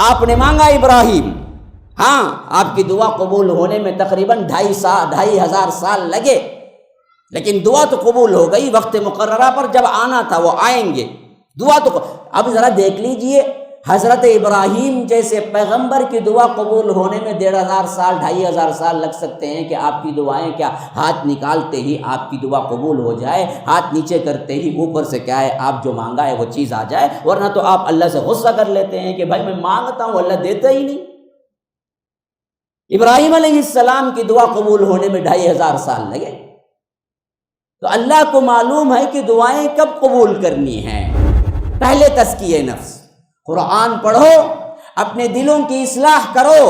آپ نے مانگا ابراہیم، ہاں آپ کی دعا قبول ہونے میں تقریباً 2,500 سال لگے، لیکن دعا تو قبول ہو گئی وقت مقررہ پر، جب آنا تھا وہ آئیں گے، دعا تو۔ اب ذرا دیکھ لیجئے، حضرت ابراہیم جیسے پیغمبر کی دعا قبول ہونے میں 1,500 سال 2,500 سال لگ سکتے ہیں کہ آپ کی دعائیں کیا ہاتھ نکالتے ہی آپ کی دعا قبول ہو جائے، ہاتھ نیچے کرتے ہی اوپر سے کیا ہے آپ جو مانگا ہے وہ چیز آ جائے، ورنہ تو آپ اللہ سے غصہ کر لیتے ہیں کہ بھائی میں مانگتا ہوں اللہ دیتا ہی نہیں۔ ابراہیم علیہ السلام کی دعا قبول ہونے میں 2,500 سال لگے، تو اللہ کو معلوم ہے کہ دعائیں کب قبول کرنی ہیں۔ پہلے تزکیہ نفس، قرآن پڑھو، اپنے دلوں کی اصلاح کرو،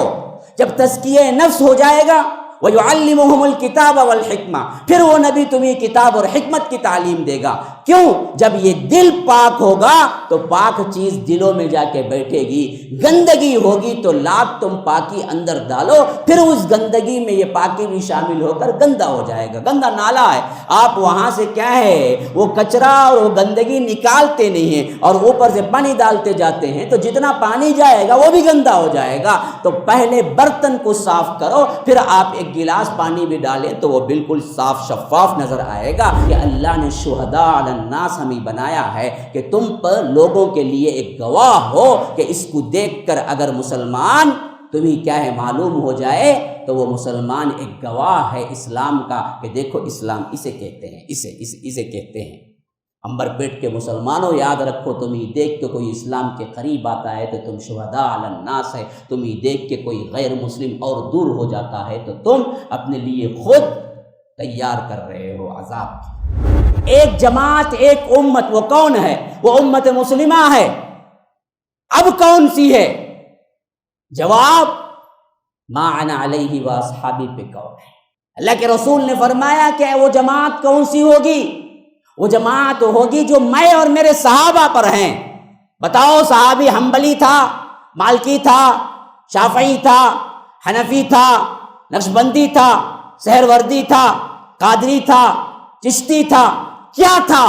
جب تزکیہ نفس ہو جائے گا وَيُعَلِّمُهُمُ الْكِتَابَ وَالْحِكْمَةَ، پھر وہ نبی تمہیں کتاب اور حکمت کی تعلیم دے گا۔ کیوں؟ جب یہ دل پاک ہوگا تو پاک چیز دلوں میں جا کے بیٹھے گی، گندگی ہوگی تو لاکھ تم پاکی اندر ڈالو، پھر اس گندگی میں یہ پاکی بھی شامل ہو کر گندا ہو جائے گا، گندا نالا ہے، آپ وہاں سے کیا ہے وہ کچرا اور وہ گندگی نکالتے نہیں ہیں اور اوپر سے پانی ڈالتے جاتے ہیں، تو جتنا پانی جائے گا وہ بھی گندا ہو جائے گا۔ تو پہلے برتن کو صاف کرو، پھر آپ ایک گلاس پانی بھی ڈالیں تو وہ بالکل صاف شفاف نظر آئے گا کہ اللہ نے شہداء علی الناس ہمیں بنایا ہے کہ تم پر لوگوں کے لیے ایک گواہ ہو کہ اس کو دیکھ کر اگر مسلمان تمہیں کیا ہے معلوم ہو جائے تو وہ مسلمان ایک گواہ ہے اسلام کا کہ دیکھو اسلام اسے کہتے ہیں، اسے کہتے ہیں۔ امبر پیٹ کے مسلمانوں یاد رکھو، تمہیں دیکھ کے کوئی اسلام کے قریب آتا ہے تو تم شہداء علی الناس ہے، تمہیں دیکھ کے کوئی غیر مسلم اور دور ہو جاتا ہے تو تم اپنے لیے خود تیار کر رہے ہو عذاب۔ ایک جماعت، ایک امت، وہ کون ہے؟ وہ امت مسلمہ ہے۔ اب کون سی ہے؟ جواب ما انا علیہ واصحابی پہ کون ہے؟ اللہ کے رسول نے فرمایا کہ وہ جماعت کون سی ہوگی؟ وہ جماعت ہوگی جو میں اور میرے صحابہ پر ہیں۔ بتاؤ، صحابی حنبلی تھا، مالکی تھا، شافعی تھا، حنفی تھا، نقشبندی تھا، سہروردی تھا، قادری تھا، چشتی تھا، کیا تھا؟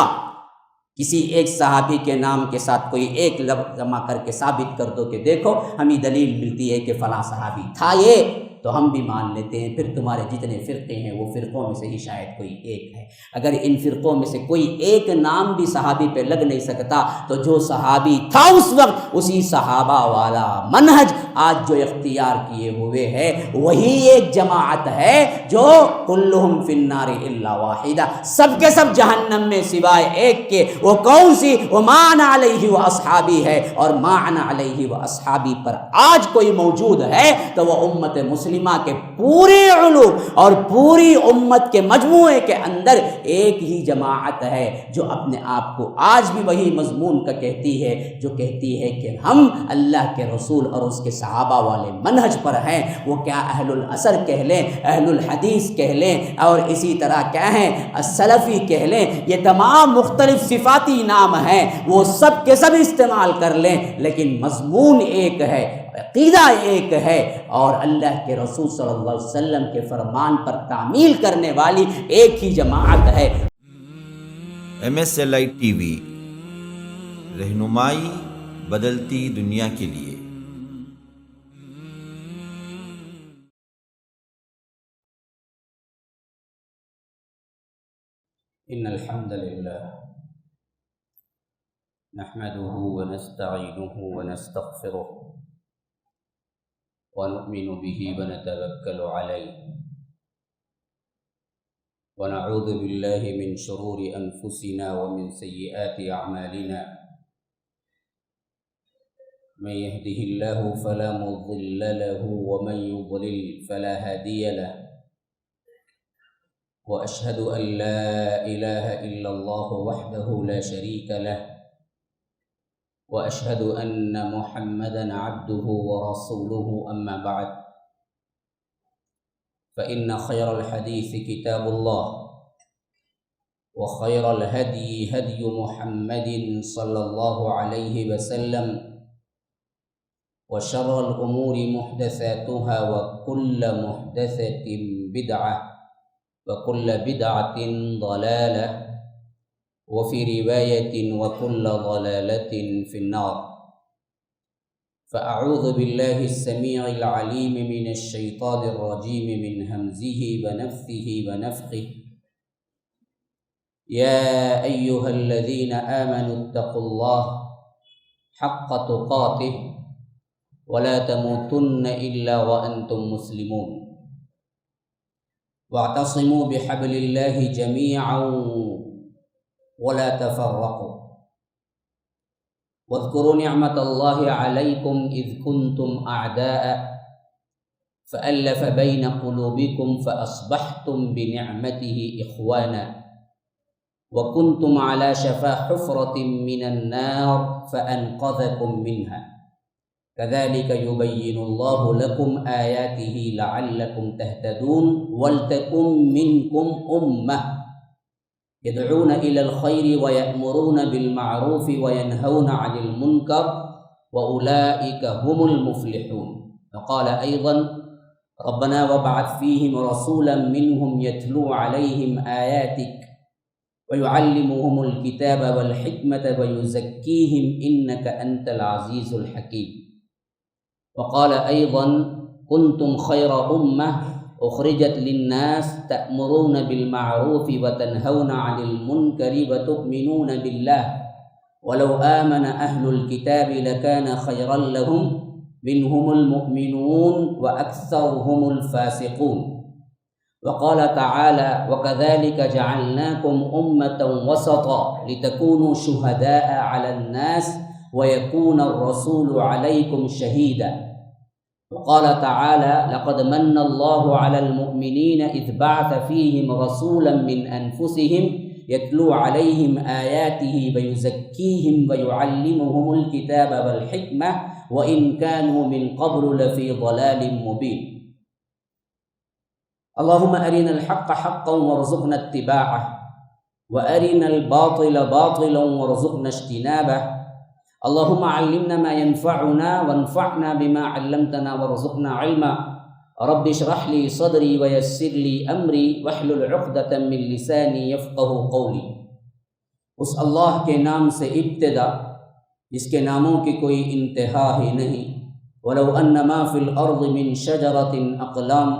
کسی ایک صحابی کے نام کے ساتھ کوئی ایک لفظ جمع کر کے ثابت کر دو کہ دیکھو ہمیں دلیل ملتی ہے کہ فلاں صحابی تھا یہ، تو ہم بھی مان لیتے ہیں۔ پھر تمہارے جتنے فرقے ہیں وہ فرقوں میں سے ہی شاید کوئی ایک ہے۔ اگر ان فرقوں میں سے کوئی ایک نام بھی صحابی پہ لگ نہیں سکتا تو جو صحابی تھا اس وقت، اسی صحابہ والا منہج آج جو اختیار کیے ہوئے ہے وہی ایک جماعت ہے جو کلہم فی النار الا واحدہ، سب کے سب جہنم میں سوائے ایک کے۔ وہ کون سی؟ وہ ما انا علیہ و اصحابی ہے، اور ما انا علیہ و اصحابی پر آج کوئی موجود ہے تو وہ امت مسلمہ کے پورے علوم اور پوری امت کے مجموعے کے اندر ایک ہی جماعت ہے جو اپنے آپ کو آج بھی وہی مضمون کا کہتی ہے، جو کہتی ہے کہ ہم اللہ کے رسول اور اس کے صحابہ والے منہج پر ہیں۔ وہ کیا اہل الاثر کہہ لیں، اہل الحدیث کہہ لیں، اور اسی طرح کیا ہیں السلفی کہہ لیں، یہ تمام مختلف صفاتی نام ہیں، وہ سب کے سب استعمال کر لیں، لیکن مضمون ایک ہے، عقیدہ ایک ہے، اور اللہ کے رسول صلی اللہ علیہ وسلم کے فرمان پر تعمیل کرنے والی ایک ہی جماعت ہے۔ MSLI TV، رہنمائی بدلتی دنیا کے لیے۔ ان الحمد للہ نحمده ونستعینه ونستغفره ونؤمن به ونتوکل علیہ ونعوذ باللہ من شرور انفسنا ومن سیئات اعمالنا، من يهده الله فلا مضل له ومن يضلل فلا هادي له، وأشهد أن لا إله إلا الله وحده لا شريك له، وأشهد أن محمدا عبده ورسوله، أما بعد، فإن خير الحديث كتاب الله، وخير الهدي هدي محمد صلى الله عليه وسلم، وشر الأمور محدثاتها وكل محدثة بدعة وكل بدعة ضلالة، وفي رواية وكل ضلالة في النار۔ فأعوذ بالله السميع العليم من الشيطان الرجيم من همزه ونفثه ونفخه يا أيها الذين آمنوا اتقوا الله حق تقاته ولا تموتن إلا وأنتم مسلمون واعتصموا بحبل الله جميعا ولا تفرقوا واذكروا نعمة الله عليكم إذ كنتم أعداء فألف بين قلوبكم فأصبحتم بنعمته إخوانا وكنتم على شفا حفرة من النار فأنقذكم منها كذلك يبين الله لكم آياته لعلكم تهتدون ولتكن منكم أمة يدعون إلى الخير ويأمرون بالمعروف وينهون عن المنكر وأولئك هم المفلحون. وقال أيضا ربنا وابعث فيهم رسولا منهم يتلو عليهم آياتك ويعلمهم الكتاب والحكمة ويزكيهم إنك أنت العزيز الحكيم. وقال أيضا كنتم خير أمة أخرجت للناس تأمرون بالمعروف وتنهون عن المنكر وتؤمنون بالله ولو آمن أهل الكتاب لكان خيرا لهم منهم المؤمنون وأكثرهم الفاسقون. وقال تعالى وكذلك جعلناكم أمة وسطا لتكونوا شهداء على الناس ويكون الرسول عليكم شهيدا. وقال تعالى لقد من الله على المؤمنين إذ بعث فيهم رسولا من أنفسهم يتلو عليهم آياته ويزكيهم ويعلمهم الكتاب والحكمة وإن كانوا من قبل لفي ضلال مبين. اللهم أرنا الحق حقا وارزقنا اتباعه وأرنا الباطل باطلا وارزقنا اجتنابه. اللهم علمنا ما ينفعنا وانفعنا بما علمتنا وارزقنا علما. رب اشرح لي صدري ويسر لي أمري واحلل عقدة من لساني يفقه قولي. اس اللہ کے نام سے ابتدا جس کے ناموں کی کوئی انتہا ہی نہیں. ولو ان ما فی الارض من شجرة اقلام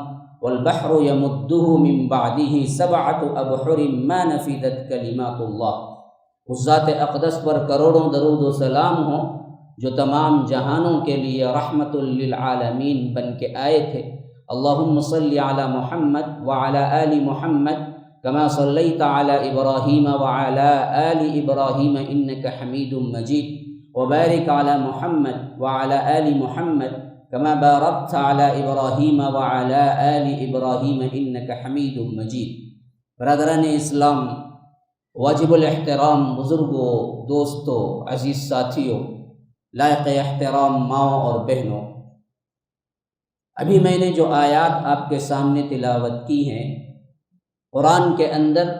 والبحر يمده من بعده سبعة ابحر ما نفدت کلمات اللہ. اس ذات اقدس پر کروڑوں درود و سلام ہوں جو تمام جہانوں کے لیے رحمت للعالمین بن کے آئے تھے. اللہم صلی علی محمد وعلی آل محمد کما صلیت علی ابراہیم وعلی آل ابراہیم انک حمید مجید وبارک علی محمد وعلی آل محمد کما بارکت علی ابراہیم وعلی آل ابراہیم انک حمید مجید. برادران اسلام، واجب الاحترام بزرگوں، دوستوں، عزیز ساتھیوں، لائق احترام ماؤں اور بہنوں، ابھی میں نے جو آیات آپ کے سامنے تلاوت کی ہیں، قرآن کے اندر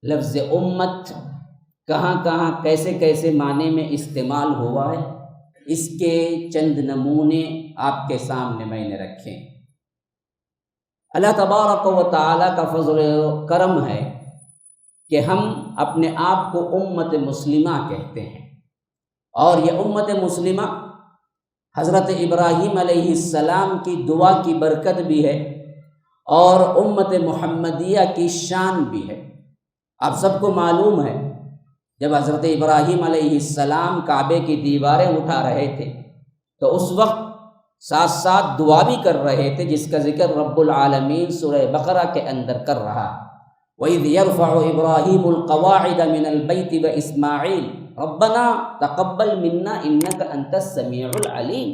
لفظ امت کہاں کہاں کیسے کیسے معنی میں استعمال ہوا ہے، اس کے چند نمونے آپ کے سامنے میں نے رکھے. اللہ تبارک و تعالیٰ کا فضل و کرم ہے کہ ہم اپنے آپ کو امت مسلمہ کہتے ہیں، اور یہ امت مسلمہ حضرت ابراہیم علیہ السلام کی دعا کی برکت بھی ہے اور امت محمدیہ کی شان بھی ہے. آپ سب کو معلوم ہے جب حضرت ابراہیم علیہ السلام کعبے کی دیواریں اٹھا رہے تھے تو اس وقت ساتھ ساتھ دعا بھی کر رہے تھے، جس کا ذکر رب العالمین سورہ بقرہ کے اندر کر رہا. وَإِذْ يَرْفَعُ إِبْرَاهِيمُ الْقَوَاعِدَ مِنَ الْبَيْتِ وَإِسْمَاعِيلُ رَبَّنَا تَقَبَّلْ مِنَّا إِنَّكَ أَنْتَ السَّمِيعُ الْعَلِيمُ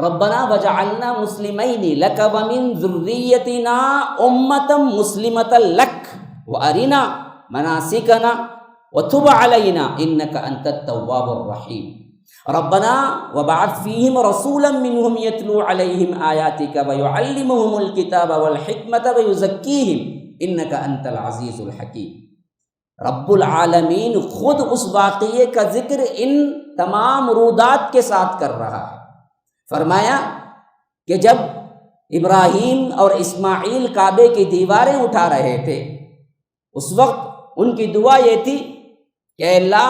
رَبَّنَا وَجَعَلْنَا مُسْلِمَيْنِ لَكَ وَمِنْ ذُرِّيَّتِنَا أُمَّةً مُسْلِمَةً لَكَ وَأَرِنَا مَنَاسِكَنَا وَتُبْ عَلَيْنَا إِنَّكَ أَنْتَ التَّوَّابُ الرَّحِيمُ رَبَّنَا وَابْعَثْ فِيهِمْ رَسُولًا مِّنْهُمْ يَتْلُو عَلَيْهِمْ آيَاتِكَ وَيُعَلِّمُهُمُ الْكِتَابَ وَالْحِكْمَةَ وَيُزَكِّيهِمْ انک انت العزیز الحکیم. رب العالمین خود اس واقعے کا ذکر ان تمام رودات کے ساتھ کر رہا ہے. فرمایا کہ جب ابراہیم اور اسماعیل کعبے کی دیواریں اٹھا رہے تھے اس وقت ان کی دعا یہ تھی کہ اللہ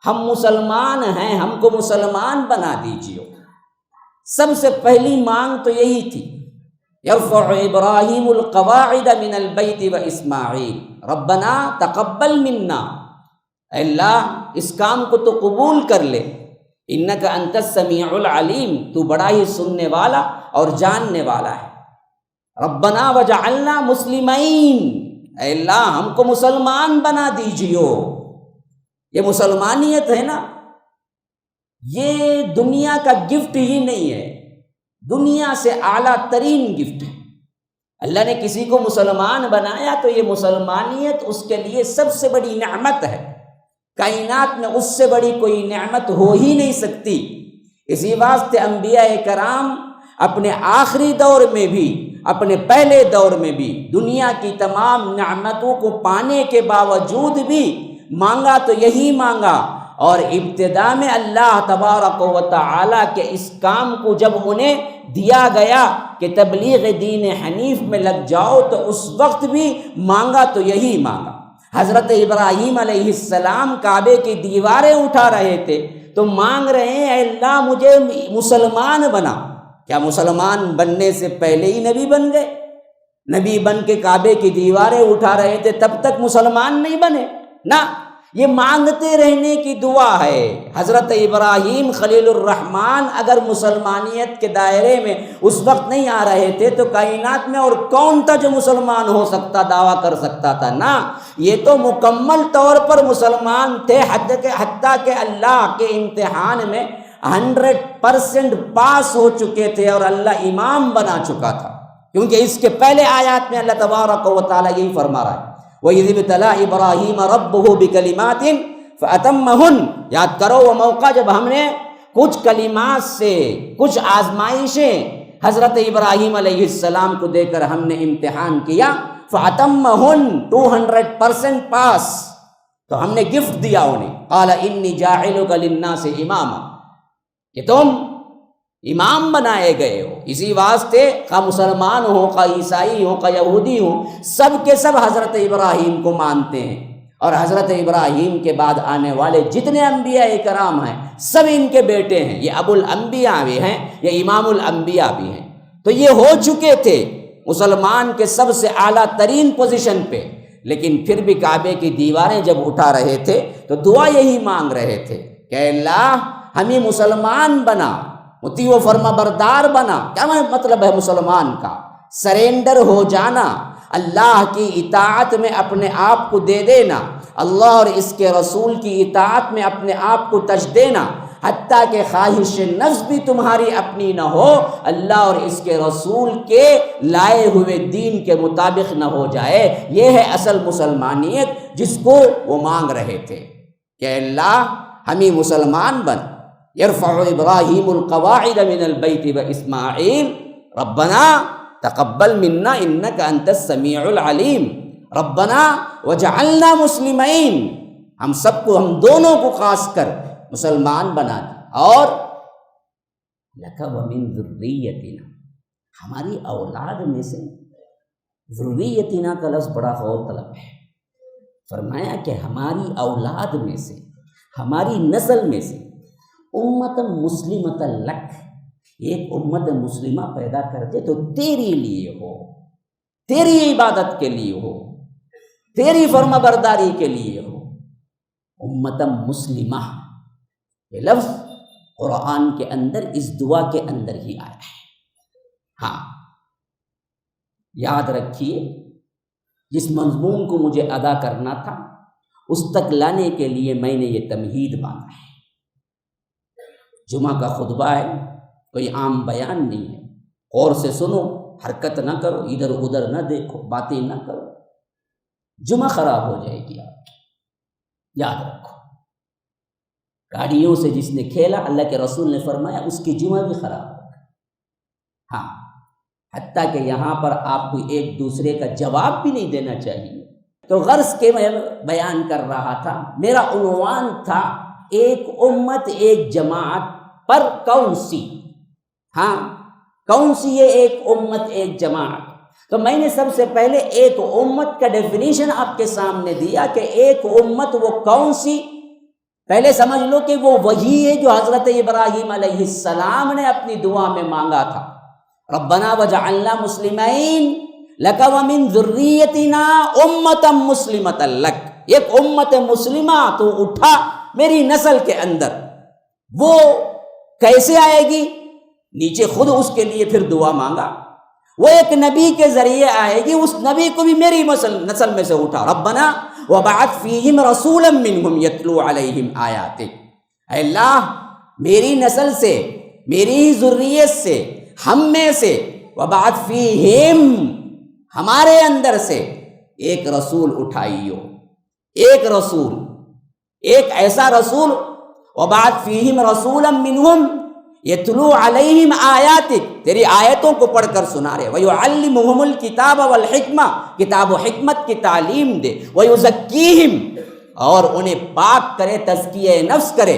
ہم مسلمان ہیں، ہم کو مسلمان بنا دیجیے. سب سے پہلی مانگ تو یہی تھی، یرفع ابراہیم القواعد من البیت و اسماعیل ربنا تقبل منا، اے اللہ اس کام کو تو قبول کر لے، انک انت السمیع العلیم، تو بڑا ہی سننے والا اور جاننے والا ہے، ربنا وجعلنا مسلمین، اے اللہ ہم کو مسلمان بنا دیجیو۔ یہ مسلمانیت ہے نا، یہ دنیا کا گفٹ ہی نہیں ہے، دنیا سے اعلیٰ ترین گفٹ ہے۔ اللہ نے کسی کو مسلمان بنایا تو یہ مسلمانیت اس کے لیے سب سے بڑی نعمت ہے، کائنات میں اس سے بڑی کوئی نعمت ہو ہی نہیں سکتی۔ اسی واسطے انبیاء کرام اپنے آخری دور میں بھی، اپنے پہلے دور میں بھی دنیا کی تمام نعمتوں کو پانے کے باوجود بھی مانگا تو یہی مانگا، اور ابتدا میں اللہ تبارک و تعالیٰ کے اس کام کو جب انہیں دیا گیا کہ تبلیغ دین حنیف میں لگ جاؤ تو اس وقت بھی مانگا تو یہی مانگا۔ حضرت ابراہیم علیہ السلام کعبے کی دیواریں اٹھا رہے تھے تو مانگ رہے ہیں اے اللہ مجھے مسلمان بنا۔ کیا مسلمان بننے سے پہلے ہی نبی بن گئے؟ نبی بن کے کعبے کی دیواریں اٹھا رہے تھے تب تک مسلمان نہیں بنے؟ نہ، یہ مانگتے رہنے کی دعا ہے۔ حضرت ابراہیم خلیل الرحمن اگر مسلمانیت کے دائرے میں اس وقت نہیں آ رہے تھے تو کائنات میں اور کون تھا جو مسلمان ہو سکتا، دعویٰ کر سکتا تھا؟ نہ، یہ تو مکمل طور پر مسلمان تھے، حتیٰ کہ اللہ کے امتحان میں 100% پاس ہو چکے تھے اور اللہ امام بنا چکا تھا، کیونکہ اس کے پہلے آیات میں اللہ تبارک و تعالیٰ یہی فرما رہا ہے، وَإِذِ ابْتَلَىٰ إِبْرَاهِيمَ رَبُّهُ بِكَلِمَاتٍ فَأَتَمَّهُنَّ، یاد کرو وہ موقع جب ہم نے کچھ کلمات سے، کچھ آزمائشیں حضرت ابراہیم علیہ السلام کو دے کر ہم نے امتحان کیا، فَأَتَمَّهُنَّ 200% پاس، تو ہم نے گفٹ دیا انہیں، قَالَ إِنِّي جَاعِلُكَ لِلنَّاسِ إِمَامًا، کہ تم امام بنائے گئے ہو۔ اسی واسطے خواہ مسلمان ہو، خواہ عیسائی ہو، خواہ یہودی ہو، سب کے سب حضرت ابراہیم کو مانتے ہیں، اور حضرت ابراہیم کے بعد آنے والے جتنے انبیاء کرام ہیں سب ان کے بیٹے ہیں، یہ ابو الانبیاء بھی ہیں، یہ امام الانبیاء بھی ہیں۔ تو یہ ہو چکے تھے مسلمان کے سب سے اعلیٰ ترین پوزیشن پہ، لیکن پھر بھی کعبے کی دیواریں جب اٹھا رہے تھے تو دعا یہی مانگ رہے تھے کہ اے اللہ ہمیں مسلمان بنا، مطیع و فرما بردار بنا۔ کیا مطلب ہے مسلمان کا؟ سرینڈر ہو جانا، اللہ کی اطاعت میں اپنے آپ کو دے دینا، اللہ اور اس کے رسول کی اطاعت میں اپنے آپ کو تج دینا، حتیٰ کہ خواہش نفس بھی تمہاری اپنی نہ ہو، اللہ اور اس کے رسول کے لائے ہوئے دین کے مطابق نہ ہو جائے۔ یہ ہے اصل مسلمانیت جس کو وہ مانگ رہے تھے کہ اللہ ہمیں مسلمان بن۔ یرفع ابراہیم القواعد من البیت و اسماعیل ربنا تقبل منا انک انت السمیع العلیم ربنا وجعلنا مسلمین، ہم سب کو، ہم دونوں کو خاص کر مسلمان بنا دی، اور لک ومن ذریتنا، ہماری اولاد میں سے، ذریتنا کا لفظ بڑا غور طلب ہے، فرمایا کہ ہماری اولاد میں سے، ہماری نسل میں سے امت مسلمۃ لک، ایک امت مسلمہ پیدا کر دے تو تیری لیے ہو، تیری عبادت کے لیے ہو، تیری فرما برداری کے لیے ہو، امت مسلمہ۔ یہ لفظ قرآن کے اندر اس دعا کے اندر ہی آیا ہے۔ ہاں یاد رکھیے، جس مضمون کو مجھے ادا کرنا تھا اس تک لانے کے لیے میں نے یہ تمہید باندھا ہے۔ جمعہ کا خطبہ ہے، کوئی عام بیان نہیں ہے، غور سے سنو، حرکت نہ کرو، ادھر ادھر نہ دیکھو، باتیں نہ کرو، جمعہ خراب ہو جائے گی آپ کی۔ یاد رکھو، گاڑیوں سے جس نے کھیلا، اللہ کے رسول نے فرمایا اس کی جمعہ بھی خراب ہوگا۔ ہاں، حتیٰ کہ یہاں پر آپ کو ایک دوسرے کا جواب بھی نہیں دینا چاہیے۔ تو غرض کے میں بیان کر رہا تھا، میرا عنوان تھا ایک امت ایک جماعت پر کون سی؟ ہاں، کون سی یہ ایک امت ایک جماعت؟ تو میں نے سب سے پہلے ایک امت کا ڈیفینیشن آپ کے سامنے دیا کہ ایک امت وہ کون سی؟ پہلے سمجھ لو کہ وہ وہی ہے جو حضرت ابراہیم علیہ السلام نے اپنی دعا میں مانگا تھا، ربنا وجعلنا مسلمین لک ومن ذریتنا امۃ مسلمۃ لک، ایک امت مسلمہ تو اٹھا میری نسل کے اندر۔ وہ کیسے آئے گی؟ نیچے خود اس کے لیے پھر دعا مانگا، وہ ایک نبی کے ذریعے آئے گی، اس نبی کو بھی میری نسل میں سے اٹھا، ربنا وبعث فیہم رسولا منہم یتلو علیہم آیاتک، اے اللہ میری نسل سے، میری ہی ذریت سے، ہم میں سے، وبعث فیہم ہمارے اندر سے ایک رسول اٹھائیو، ایک رسول، ایک ایسا رسول، وبعث فیہم رسولا منہم یتلو علیہم آیاتک، تیری آیتوں کو پڑھ کر سنا رہے، ویعلمہم الکتاب والحکمہ، کتاب و حکمت کی تعلیم دے، ویزکیہم اور انہیں پاک کرے، تزکیہ نفس کرے۔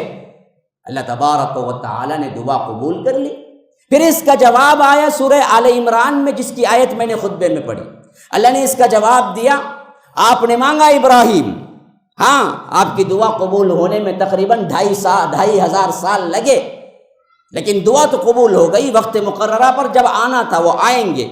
اللہ تبارک و تعالی نے دعا قبول کر لی۔ پھر اس کا جواب آیا سورہ آل عمران میں، جس کی آیت میں نے خطبے میں پڑھی۔ اللہ نے اس کا جواب دیا، آپ نے مانگا ابراہیم، ہاں آپ کی دعا قبول ہونے میں تقریباً 2500 سال لگے، لیکن دعا تو قبول ہو گئی، وقت مقررہ پر جب آنا تھا وہ آئیں گے،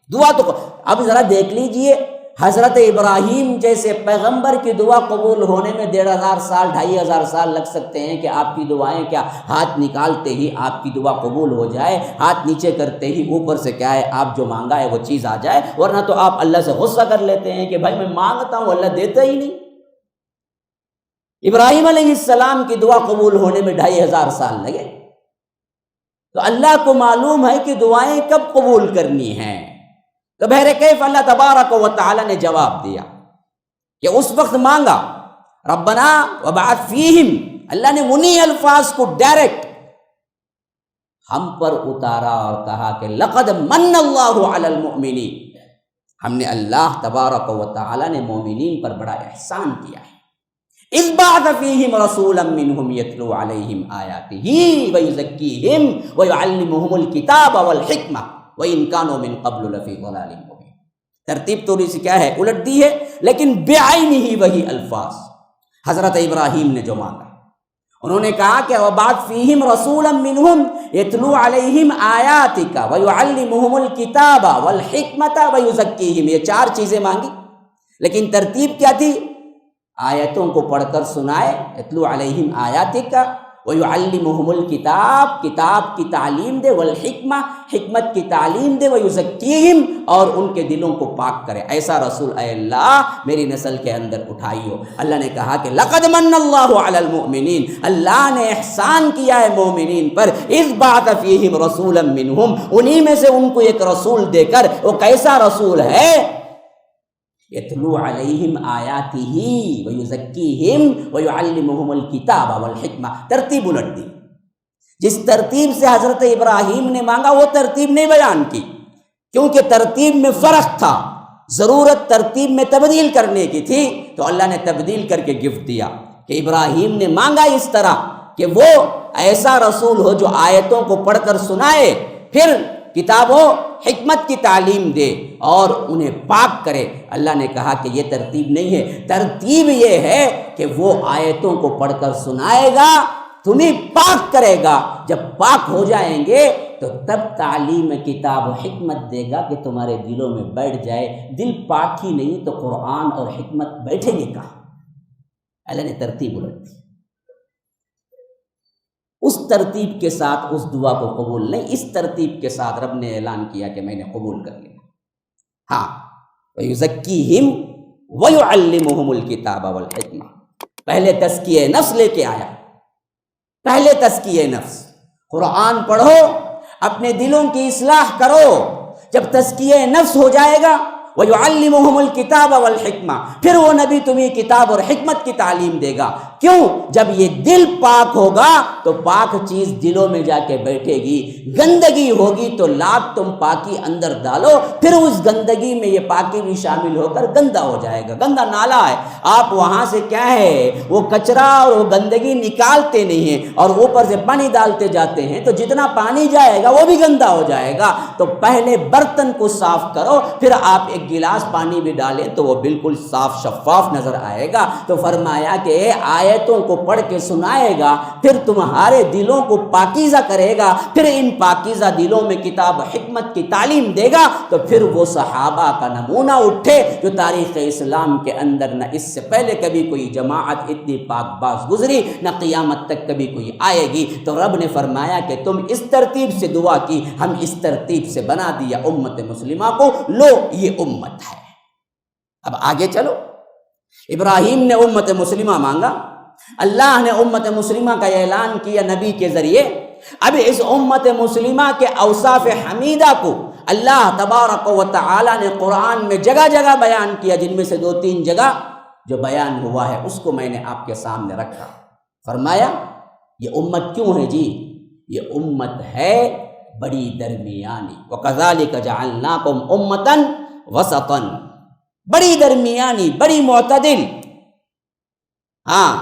دعا تو۔ اب ذرا دیکھ لیجئے، حضرت ابراہیم جیسے پیغمبر کی دعا قبول ہونے میں 1500 سال 2500 سال لگ سکتے ہیں کہ آپ کی دعائیں کیا ہاتھ نکالتے ہی آپ کی دعا قبول ہو جائے، ہاتھ نیچے کرتے ہی اوپر سے کیا ہے آپ جو مانگا ہے وہ چیز آ جائے، ورنہ تو آپ اللہ سے غصہ کر لیتے ہیں کہ بھائی میں مانگتا ہوں اللہ دیتا ہی نہیں۔ ابراہیم علیہ السلام کی دعا قبول ہونے میں 2500 سال لگے، تو اللہ کو معلوم ہے کہ دعائیں کب قبول کرنی ہیں۔ تو بہر کیف اللہ تبارک و تعالی نے جواب دیا کہ اس وقت مانگا، ربنا وبعث فیہم، اللہ نے انہی الفاظ کو ڈائریکٹ ہم پر اتارا اور کہا کہ لقد من اللہ علی المؤمنین، ہم نے اللہ تبارک و تعالی نے مومنین پر بڑا احسان کیا ہے۔ اذ بعث فیہم رسولا منہم یتلو علیہم آیاتہ ویزکیہم ویعلمہم الکتاب والحکمہ وَإِن كَانُوا مِن قَبْلُ لَفِي ضَلَالٍ مُبِينٍ۔ ترتیب تھوڑی سی کیا ہے الٹ دی ہے، لیکن بعینہ وہی الفاظ حضرت ابراہیم نے جو مانگا، انہوں نے کہا کہ وَبَعَثْ فِيهِمْ رَسُولًا مِّنْهُمْ يَتْلُو عَلَيْهِمْ آيَاتِكَ وَيُعَلِّمُهُمُ الْكِتَابَ وَالْحِكْمَةَ وَيُزَكِّيهِمْ، یہ 4 چیزیں مانگی، لیکن ترتیب کیا تھی؟ آیتوں کو پڑھ کر سنائے، يَتْلُو عَلَيْهِمْ آيَاتِكَ وَيُعَلِّمُهُمُ الْكِتَاب، کتاب کی تعلیم دے، وَالْحِكْمَةِ حکمت کی تعلیم دے، وَيُزَكِّيهِمْ اور ان کے دلوں کو پاک کرے۔ ایسا رسول اے اللہ میری نسل کے اندر اٹھائیو۔ اللہ نے کہا کہ لقد من اللہ علی المؤمنین، اللہ نے احسان کیا ہے مومنین پر، اذ بعث فیہم رسولا منہم، انہی میں سے ان کو ایک رسول دے کر، وہ کیسا رسول ہے؟ یتلو علیہم آیاتہ ویزکیہم ویعلمہم الکتاب والحکمہ۔ ترتیب الٹ دی، جس ترتیب سے حضرت ابراہیم نے مانگا وہ ترتیب نہیں بیان کی، کیونکہ ترتیب میں فرق تھا، ضرورت ترتیب میں تبدیل کرنے کی تھی، تو اللہ نے تبدیل کر کے گفٹ دیا کہ ابراہیم نے مانگا اس طرح کہ وہ ایسا رسول ہو جو آیتوں کو پڑھ کر سنائے، پھر کتاب و حکمت کی تعلیم دے اور انہیں پاک کرے۔ اللہ نے کہا کہ یہ ترتیب نہیں ہے، ترتیب یہ ہے کہ وہ آیتوں کو پڑھ کر سنائے گا، تمہیں پاک کرے گا، جب پاک ہو جائیں گے تو تب تعلیم کتاب و حکمت دے گا کہ تمہارے دلوں میں بیٹھ جائے۔ دل پاک ہی نہیں تو قرآن اور حکمت بیٹھیں گے کہاں؟ اللہ نے ترتیب الٹ دی، اس ترتیب کے ساتھ اس دعا کو قبول نہیں، اس ترتیب کے ساتھ رب نے اعلان کیا کہ میں نے قبول کر لیا۔ ہاں، وَيُزَكِّيهِمْ وَيُعَلِّمُهُمُ الْكِتَابَ وَالْحِكْمَةَ، پہلے تزکیہ نفس لے کے آیا، پہلے تزکیہ نفس، قرآن پڑھو، اپنے دلوں کی اصلاح کرو، جب تزکیہ نفس ہو جائے گا وَيُعَلِّمُهُمُ الْكِتَابَ وَالْحِكْمَةَ، پھر وہ نبی تمہیں کتاب اور حکمت کی تعلیم دے گا۔ کیوں؟ جب یہ دل پاک ہوگا تو پاک چیز دلوں میں جا کے بیٹھے گی، گندگی ہوگی تو لاکھ تم پاکی اندر ڈالو، پھر اس گندگی میں یہ پاکی بھی شامل ہو کر گندا ہو جائے گا۔ گندا نالا ہے، آپ وہاں سے کیا ہے وہ کچرا اور وہ گندگی نکالتے نہیں ہیں اور اوپر سے پانی ڈالتے جاتے ہیں، تو جتنا پانی جائے گا وہ بھی گندا ہو جائے گا۔ تو پہلے برتن کو صاف کرو، پھر آپ ایک ایک گلاس پانی بھی ڈالیں تو وہ بالکل صاف شفاف نظر آئے گا۔ تو فرمایا کہ آیتوں کو پڑھ کے سنائے گا، پھر تمہارے دلوں کو پاکیزہ کرے گا، پھر ان پاکیزہ دلوں میں کتاب حکمت کی تعلیم دے گا، تو پھر وہ صحابہ کا نمونہ اٹھے جو تاریخ اسلام کے اندر نہ اس سے پہلے کبھی کوئی جماعت اتنی پاک باز گزری، نہ قیامت تک کبھی کوئی آئے گی۔ تو رب نے فرمایا کہ تم اس ترتیب سے دعا کی، ہم اس ترتیب سے بنا دیا امت مسلمہ کو، لو یہ امت ہے۔ اب آگے چلو، ابراہیم نے امت مسلمہ مانگا، اللہ نے امت مسلمہ کا اعلان کیا نبی کے ذریعے۔ اب اس امت مسلمہ کے اوصاف حمیدہ کو اللہ تبارک و تعالی نے قرآن میں جگہ جگہ بیان کیا، جن میں سے 2-3 جگہ جو بیان ہوا ہے اس کو میں نے آپ کے سامنے رکھا۔ فرمایا یہ امت کیوں ہے جی؟ یہ امت ہے بڑی درمیانی، وَكَذَلِكَ جَعَلْنَاكُمْ أُمَّةً وَسَطًا، بڑی درمیانی، بڑی معتدل۔ ہاں،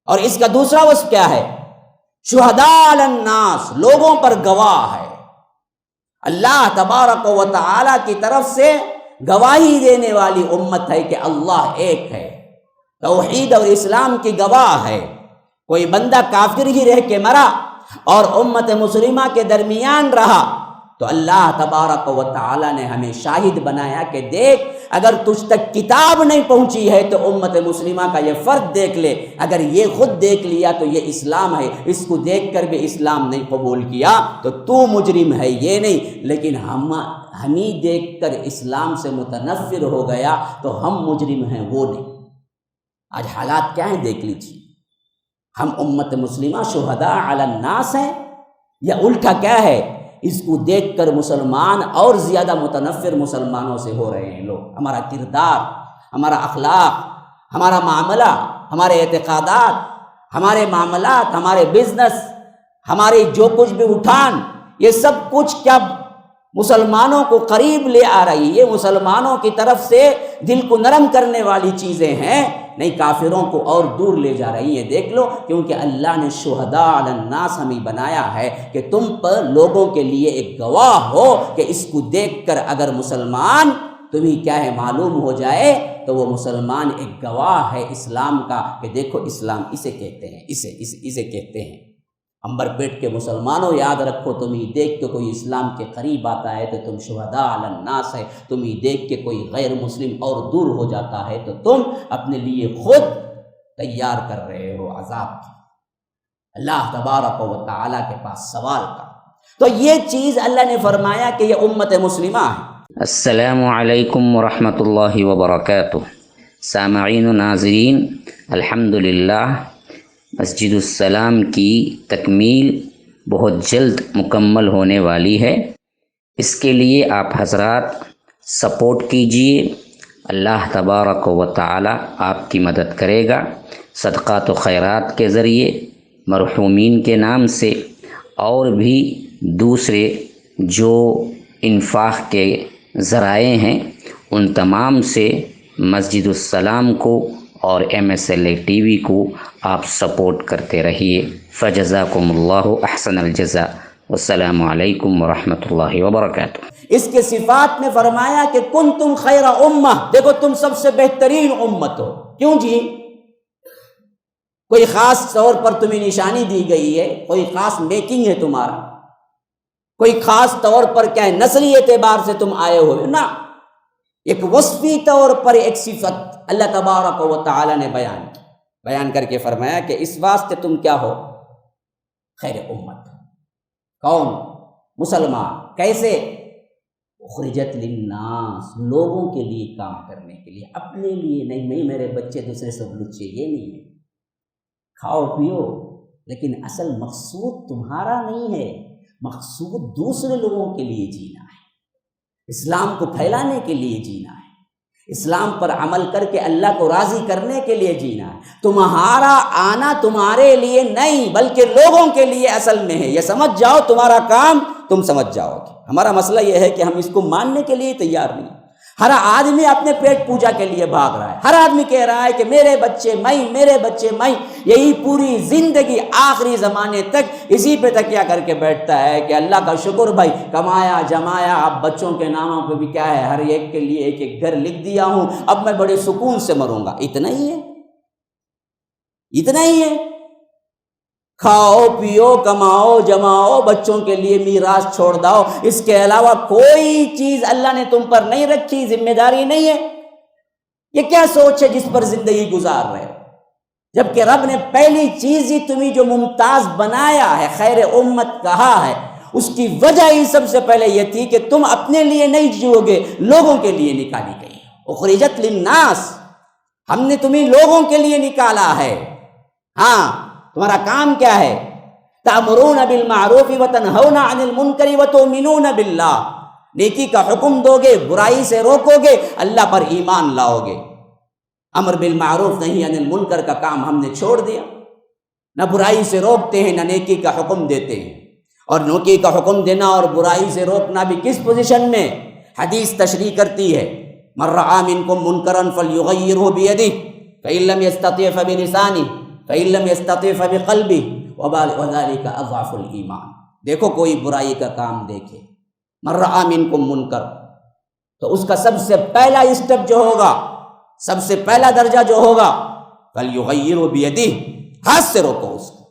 اور اس کا دوسرا وصف کیا ہے؟ شہداء علی الناس، لوگوں پر گواہ ہے۔ اللہ تبارک و تعالی کی طرف سے گواہی دینے والی امت ہے کہ اللہ ایک ہے، توحید اور اسلام کی گواہ ہے۔ کوئی بندہ کافر ہی رہ کے مرا اور امت مسلمہ کے درمیان رہا تو اللہ تبارک و تعالی نے ہمیں شاہد بنایا کہ دیکھ، اگر تجھ تک کتاب نہیں پہنچی ہے تو امت مسلمہ کا یہ فرد دیکھ لے، اگر یہ خود دیکھ لیا تو یہ اسلام ہے، اس کو دیکھ کر بھی اسلام نہیں قبول کیا تو تو مجرم ہے، یہ نہیں، لیکن ہمیں دیکھ کر اسلام سے متنفر ہو گیا تو ہم مجرم ہیں، وہ نہیں۔ آج حالات کیا ہیں دیکھ لیجیے، ہم امت مسلمہ شہداء علی الناس ہیں یا الٹا کیا ہے؟ اس کو دیکھ کر مسلمان اور زیادہ متنفر مسلمانوں سے ہو رہے ہیں لوگ۔ ہمارا کردار، ہمارا اخلاق، ہمارا معاملہ، ہمارے اعتقادات، ہمارے معاملات، ہمارے بزنس، ہماری جو کچھ بھی اٹھان، یہ سب کچھ کیا مسلمانوں کو قریب لے آ رہی ہے، مسلمانوں کی طرف سے دل کو نرم کرنے والی چیزیں ہیں، نہیں کافروں کو اور دور لے جا رہی ہیں۔ دیکھ لو، کیونکہ اللہ نے شہداء علی الناس ہمیں بنایا ہے کہ تم پر لوگوں کے لیے ایک گواہ ہو کہ اس کو دیکھ کر اگر مسلمان تمہیں کیا ہے معلوم ہو جائے تو وہ مسلمان ایک گواہ ہے اسلام کا کہ دیکھو اسلام اسے کہتے ہیں، اسے کہتے ہیں۔ امبر پیٹ کے مسلمانوں یاد رکھو، تمہیں دیکھ کے کوئی اسلام کے قریب آتا ہے تو تم شہداء علی الناس ہے، تمہیں دیکھ کے کوئی غیر مسلم اور دور ہو جاتا ہے تو تم اپنے لیے خود تیار کر رہے ہو عذاب کی، اللہ تبارک و تعالیٰ کے پاس سوال کا۔ تو یہ چیز اللہ نے فرمایا کہ یہ امت مسلمہ ہے۔ السلام علیکم ورحمۃ اللہ وبرکاتہ۔ سامعین و ناظرین، الحمدللہ مسجد السلام کی تکمیل بہت جلد مکمل ہونے والی ہے۔ اس کے لیے آپ حضرات سپورٹ کیجئے، اللہ تبارک و تعالی آپ کی مدد کرے گا۔ صدقات و خیرات کے ذریعے، مرحومین کے نام سے، اور بھی دوسرے جو انفاق کے ذرائع ہیں ان تمام سے مسجد السلام کو اور MSLA ٹی وی کو آپ سپورٹ کرتے رہیے۔ فجزاکم اللہ احسن الجزاء، والسلام علیکم ورحمۃ اللہ وبرکاتہ۔ اس کے صفات میں فرمایا کہ کنتم خیر امہ، دیکھو تم سب سے بہترین امت ہو۔ کیوں جی؟ کوئی خاص طور پر تمہیں نشانی دی گئی ہے، کوئی خاص میکنگ ہے تمہارا، کوئی خاص طور پر کیا ہے نسلی اعتبار سے تم آئے ہوئے نا، ایک وصفی طور پر ایک صفت اللہ تبارک و تعالی نے بیان کر کے فرمایا کہ اس واسطے تم کیا ہو؟ خیر امت۔ کون؟ مسلمان۔ کیسے؟ اخرجت للناس، لوگوں کے لیے کام کرنے کے لیے، اپنے لیے نہیں میرے بچے دوسرے سب لچے، یہ نہیں ہے۔ کھاؤ پیو، لیکن اصل مقصود تمہارا نہیں ہے، مقصود دوسرے لوگوں کے لیے جینا ہے، اسلام کو پھیلانے کے لیے جینا ہے، اسلام پر عمل کر کے اللہ کو راضی کرنے کے لیے جینا ہے۔ تمہارا آنا تمہارے لیے نہیں بلکہ لوگوں کے لیے اصل میں ہے، یہ سمجھ جاؤ، تمہارا کام تم سمجھ جاؤ گے۔ ہمارا مسئلہ یہ ہے کہ ہم اس کو ماننے کے لیے تیار نہیں۔ ہر آدمی اپنے پیٹ پوجا کے لیے بھاگ رہا ہے، ہر آدمی کہہ رہا ہے کہ میرے بچے میں، یہی پوری زندگی آخری زمانے تک اسی پہ تکیہ کر کے بیٹھتا ہے کہ اللہ کا شکر بھائی، کمایا جمایا، اب بچوں کے ناموں پہ بھی کیا ہے، ہر ایک کے لیے ایک ایک گھر لکھ دیا ہوں، اب میں بڑے سکون سے مروں گا۔ اتنا ہی ہے، اتنا ہی ہے۔ کھاؤ پیو کماؤ جماؤ، بچوں کے لیے میراث چھوڑ داؤ، اس کے علاوہ کوئی چیز اللہ نے تم پر نہیں رکھی، ذمہ داری نہیں ہے۔ یہ کیا سوچ ہے جس پر زندگی گزار رہے ہو؟ جبکہ رب نے پہلی چیز ہی تمہیں جو ممتاز بنایا ہے، خیر امت کہا ہے، اس کی وجہ ہی سب سے پہلے یہ تھی کہ تم اپنے لیے نہیں جیو گے، لوگوں کے لیے نکالی گئی۔ اخرجت للناس، ہم نے تمہیں لوگوں کے لیے نکالا ہے۔ ہاں، تمہارا کام کیا ہے؟ تأمرون بالمعروف وتنہون عن المنکر وتؤمنون باللہ، نیکی کا حکم دو گے، برائی سے روکو گے، اللہ پر ایمان لاؤ گے۔ امر بالمعروف نہیں عن المنکر کا کام ہم نے چھوڑ دیا، نہ برائی سے روکتے ہیں نہ نیکی کا حکم دیتے ہیں۔ اور نیکی کا حکم دینا اور برائی سے روکنا بھی کس پوزیشن میں؟ حدیث تشریح کرتی ہے، من رأى منکم منکرا فلیغیرہ بیدہ فإن لم یستطع فبلسانہ فإن لم یستطع فبقلبہ وذلک اضعف الایمان۔ دیکھو کوئی برائی کا کام دیکھے، من رأى منکم منکر، تو اس کا سب سے پہلا اسٹیپ جو ہوگا، سب سے پہلا درجہ جو ہوگا، فلیغیرہ بیدہ، ہاتھ سے روکو اس کو۔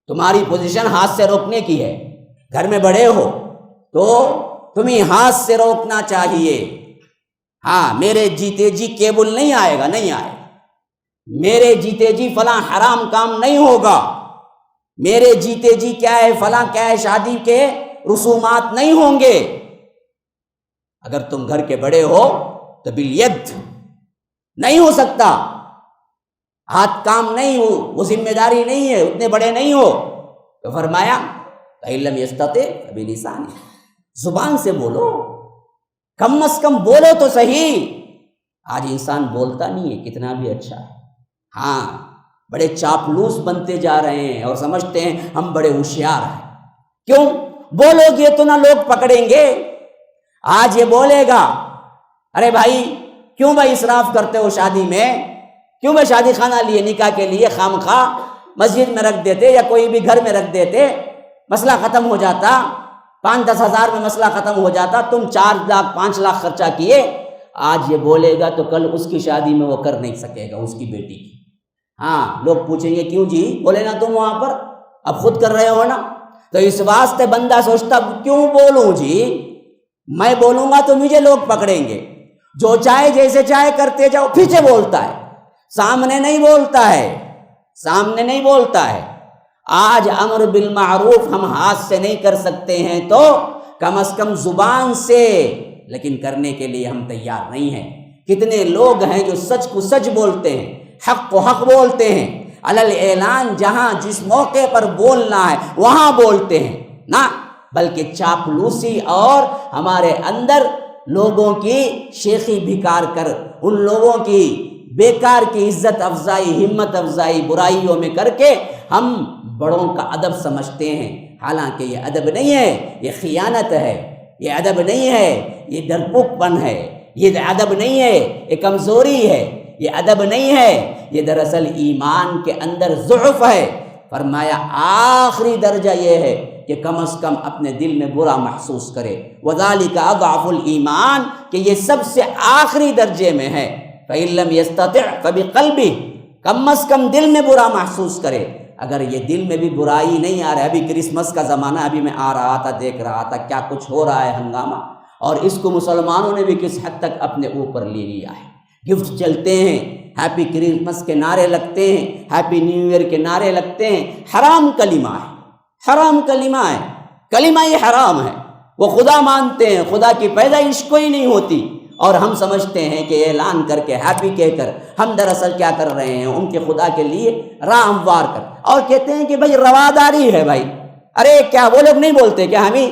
تمہاری پوزیشن ہاتھ سے روکنے کی ہے۔ گھر میں بڑے ہو تو تمہیں ہاتھ سے روکنا چاہیے۔ ہاں، میرے جیتے جی کیبل نہیں آئے گا، نہیں آئے گا، میرے جیتے جی فلاں حرام کام نہیں ہوگا، میرے جیتے جی کیا ہے فلاں کیا ہے شادی کے رسومات نہیں ہوں گے۔ اگر تم گھر کے بڑے ہو تو بالید نہیں ہو سکتا، ہاتھ کام نہیں ہو، وہ ذمہ داری نہیں ہے، اتنے بڑے نہیں ہو۔ تو فرمایا فإن لم یستطع فبلسانہ، زبان سے بولو، کم از کم بولو تو صحیح۔ آج انسان بولتا نہیں ہے، کتنا بھی اچھا ہے، ہاں بڑے چاپلوس بنتے جا رہے ہیں اور سمجھتے ہیں ہم بڑے ہوشیار ہیں۔ کیوں؟ بولو گے تو نہ لوگ پکڑیں گے۔ آج یہ بولے گا، ارے بھائی کیوں بھائی اسراف کرتے ہو شادی میں، کیوں بھائی شادی خانہ لیے نکاح کے لیے خام خواہ مسجد میں رکھ دیتے یا کوئی بھی گھر میں رکھ دیتے، مسئلہ ختم ہو جاتا، 5-10 ہزار میں مسئلہ ختم ہو جاتا، تم 4 لاکھ 5 لاکھ خرچہ کیے۔ آج یہ بولے گا تو کل اس کی شادی میں وہ کر نہیں سکے گا، اس کی بیٹی کی۔ ہاں، لوگ پوچھیں گے کیوں جی، بولے نا تم وہاں پر، اب خود کر رہے ہو نا۔ تو اس واسطے بندہ سوچتا کیوں بولوں جی، میں بولوں گا تو مجھے لوگ پکڑیں گے۔ جو چاہے جیسے چاہے کرتے جاؤ، پیچھے بولتا ہے، سامنے نہیں بولتا ہے، سامنے نہیں بولتا ہے۔ آج امر بالمعروف ہم ہاتھ سے نہیں کر سکتے ہیں تو کم از کم زبان سے، لیکن کرنے کے لیے ہم تیار نہیں ہیں۔ کتنے لوگ ہیں جو سچ کو سچ بولتے ہیں، حق کو حق بولتے ہیں، علل اعلان جہاں جس موقع پر بولنا ہے وہاں بولتے ہیں، نہ بلکہ چاپلوسی اور ہمارے اندر لوگوں کی شیخی بھکار کر، ان لوگوں کی بیکار کی عزت افزائی ہمت افزائی برائیوں میں کر کے ہم بڑوں کا ادب سمجھتے ہیں، حالانکہ یہ ادب نہیں ہے، یہ خیانت ہے، یہ ادب نہیں ہے، یہ ڈرپوک پن ہے، یہ ادب نہیں ہے، یہ کمزوری ہے، یہ ادب نہیں ہے، یہ دراصل ایمان کے اندر ضعف ہے۔ فرمایا آخری درجہ یہ ہے کہ کم از کم اپنے دل میں برا محسوس کرے، وَذَلِكَ أَضْعَفُ الْإِيمَانِ، کہ یہ سب سے آخری درجے میں ہے۔ فَإِن لَّمْ يَسْتَطِعْ فَبِقَلْبِهِ، کم از کم دل میں برا محسوس کرے۔ اگر یہ دل میں بھی برائی نہیں آ رہا ہے، ابھی کرسمس کا زمانہ، ابھی میں آ رہا تھا دیکھ رہا تھا کیا کچھ ہو رہا ہے ہنگامہ، اور اس کو مسلمانوں نے بھی کس حد تک اپنے اوپر لے لیا ہے۔ گفٹ چلتے ہیں، ہیپی کرسمس کے نعرے لگتے ہیں، ہیپی نیو ایئر کے نعرے لگتے ہیں، حرام کلمہ ہے، حرام کلمہ ہے، کلمہ یہ حرام ہے۔ وہ خدا مانتے ہیں، خدا کی پیدائش کوئی نہیں ہوتی، اور ہم سمجھتے ہیں کہ اعلان کر کے ہیپی کہہ کر ہم دراصل کیا کر رہے ہیں، ان کے خدا کے لیے راہ ہموار کر، اور کہتے ہیں کہ بھائی رواداری ہے بھائی۔ ارے کیا وہ لوگ نہیں بولتے کیا، ہمیں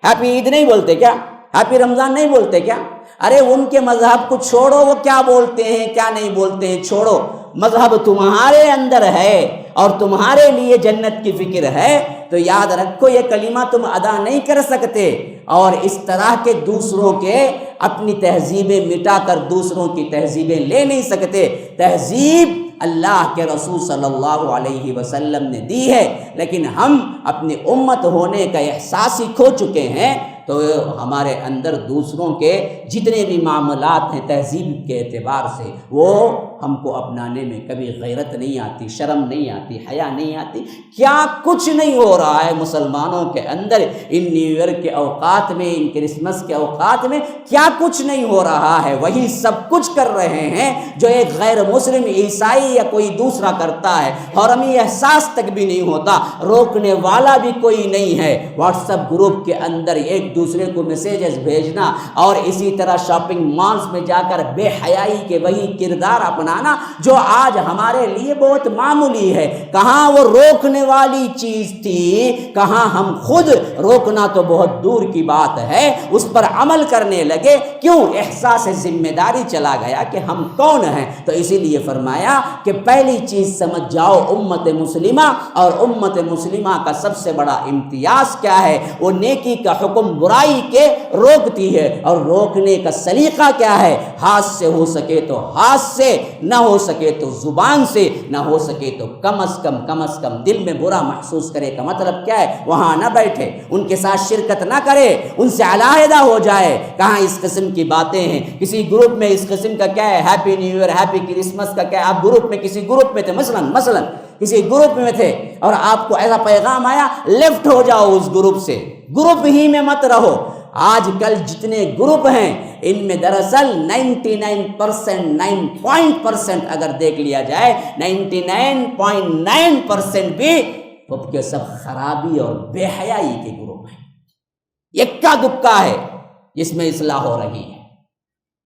ہیپی عید نہیں بولتے کیا، ہیپی رمضان نہیں بولتے کیا؟ ارے ان کے مذہب کو چھوڑو، وہ کیا بولتے ہیں کیا نہیں بولتے ہیں چھوڑو، مذہب تمہارے اندر ہے اور تمہارے لیے جنت کی فکر ہے تو یاد رکھو یہ کلمہ تم ادا نہیں کر سکتے، اور اس طرح کے دوسروں کے اپنی تہذیبیں مٹا کر دوسروں کی تہذیبیں لے نہیں سکتے۔ تہذیب اللہ کے رسول صلی اللہ علیہ وسلم نے دی ہے، لیکن ہم اپنی امت ہونے کا احساس ہی کھو چکے ہیں، تو ہمارے اندر دوسروں کے جتنے بھی معاملات ہیں تہذیب کے اعتبار سے، وہ ہم کو اپنانے میں کبھی غیرت نہیں آتی، شرم نہیں آتی، حیا نہیں آتی۔ کیا کچھ نہیں ہو رہا ہے مسلمانوں کے اندر ان نیو ایئر کے اوقات میں، ان کرسمس کے اوقات میں، کیا کچھ نہیں ہو رہا ہے؟ وہی سب کچھ کر رہے ہیں جو ایک غیر مسلم، عیسائی یا کوئی دوسرا کرتا ہے، اور ہمیں احساس تک بھی نہیں ہوتا، روکنے والا بھی کوئی نہیں ہے۔ واٹس ایپ گروپ کے اندر ایک دوسرے کو میسیجز بھیجنا اور اسی طرح شاپنگ مالز میں جا کر بے حیائی کے وہی کردار اپنانا جو آج ہمارے لیے بہت معمولی ہے، کہاں وہ روکنے والی چیز تھی؟ کہاں ہم خود روکنا تو بہت دور کی بات ہے، اس پر عمل کرنے لگے۔ کیوں؟ احساس ذمہ داری چلا گیا کہ ہم کون ہیں۔ تو اسی لیے فرمایا کہ پہلی چیز سمجھ جاؤ امت مسلمہ، اور امت مسلمہ کا سب سے بڑا امتیاز کیا ہے؟ وہ نیکی کا حکم برائی کے روکتی ہے، اور روکنے کا سلیقہ کیا ہے؟ ہاتھ سے ہو سکے تو ہاتھ سے، نہ ہو سکے تو زبان سے، نہ ہو سکے تو کم از کم دل میں برا محسوس کرے کا مطلب کیا ہے؟ وہاں نہ بیٹھے، ان کے ساتھ شرکت نہ کرے، ان سے علیحدہ ہو جائے۔ کہاں اس قسم کی باتیں ہیں؟ کسی گروپ میں اس قسم کا کیا ہے؟ Happy new year, happy Christmas کا کیا ہے؟ آپ گروپ میں کسی گروپ میں تھے، مثلا کسی گروپ میں تھے اور آپ کو ایسا پیغام آیا، لیفٹ ہو جاؤ اس گروپ سے، گروپ ہی میں مت رہو۔ آج کل جتنے گروپ ہیں ان میں دراصل 99% اگر دیکھ لیا جائے 99.9% بھی سب کے سب خرابی اور بے حیائی کے گروپ ہیں، یکا دکا ہے جس میں اصلاح ہو رہی ہے،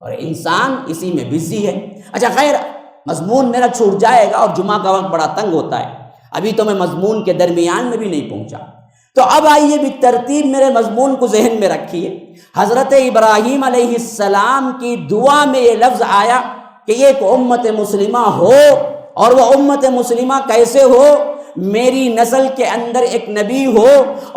اور انسان اسی میں بزی ہے۔ اچھا خیر، مضمون میرا چھوٹ جائے گا اور جمعہ کا وقت بڑا تنگ ہوتا ہے، ابھی تو میں مضمون کے درمیان میں بھی نہیں پہنچا۔ تو اب آئیے بھی ترتیب میرے مضمون کو ذہن میں رکھیے۔ حضرت ابراہیم علیہ السلام کی دعا میں یہ لفظ آیا کہ ایک امت مسلمہ ہو، اور وہ امت مسلمہ کیسے ہو؟ میری نسل کے اندر ایک نبی ہو،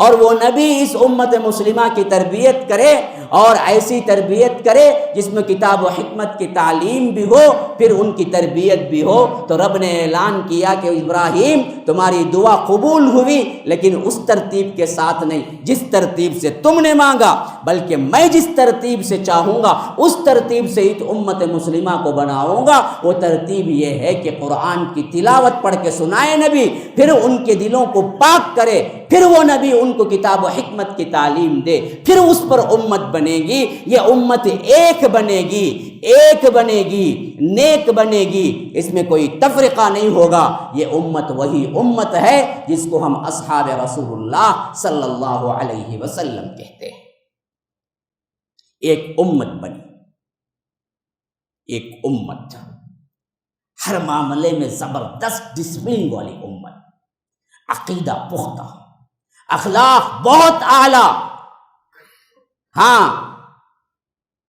اور وہ نبی اس امت مسلمہ کی تربیت کرے، اور ایسی تربیت کرے جس میں کتاب و حکمت کی تعلیم بھی ہو، پھر ان کی تربیت بھی ہو۔ تو رب نے اعلان کیا کہ ابراہیم تمہاری دعا قبول ہوئی، لیکن اس ترتیب کے ساتھ نہیں جس ترتیب سے تم نے مانگا، بلکہ میں جس ترتیب سے چاہوں گا اس ترتیب سے ایک امت مسلمہ کو بناؤں گا۔ وہ ترتیب یہ ہے کہ قرآن کی تلاوت پڑھ کے سنائے نبی، پھر ان کے دلوں کو پاک کرے، پھر وہ نبی ان کو کتاب و حکمت کی تعلیم دے، پھر اس پر امت بنے گی۔ یہ امت ایک بنے گی، ایک بنے گی، نیک بنے گی، اس میں کوئی تفرقہ نہیں ہوگا۔ یہ امت وہی امت ہے جس کو ہم اصحاب رسول اللہ صلی اللہ علیہ وسلم کہتے ہیں۔ ایک امت بنی، ایک امت ہر معاملے میں زبردست ڈسپلن والی امت، عقیدہ پختہ، اخلاق بہت اعلیٰ، ہاں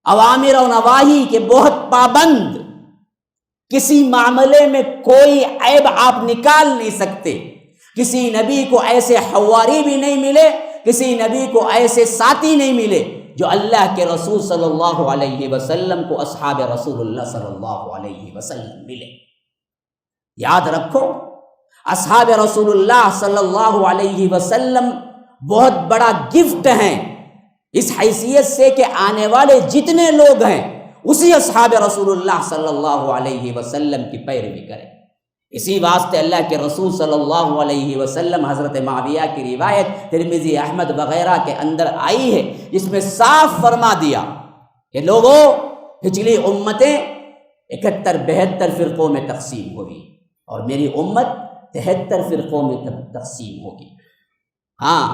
اوامر و نواہی کے بہت پابند، کسی معاملے میں کوئی عیب آپ نکال نہیں سکتے۔ کسی نبی کو ایسے حواری بھی نہیں ملے، کسی نبی کو ایسے ساتھی نہیں ملے جو اللہ کے رسول صلی اللہ علیہ وسلم کو اصحاب رسول اللہ صلی اللہ علیہ وسلم ملے۔ یاد رکھو، اصحاب رسول اللہ صلی اللہ علیہ وسلم بہت بڑا گفٹ ہیں، اس حیثیت سے کہ آنے والے جتنے لوگ ہیں اسی اصحاب رسول اللہ صلی اللہ علیہ وسلم کی پیروی کریں۔ اسی واسطے اللہ کے رسول صلی اللہ علیہ وسلم، حضرت معاویہ کی روایت ترمذی، احمد وغیرہ کے اندر آئی ہے، جس میں صاف فرما دیا کہ لوگوں، پچھلی امتیں 71-72 فرقوں میں تقسیم ہوئی، اور میری امت 73 فرقوں میں تقسیم ہوگی۔ ہاں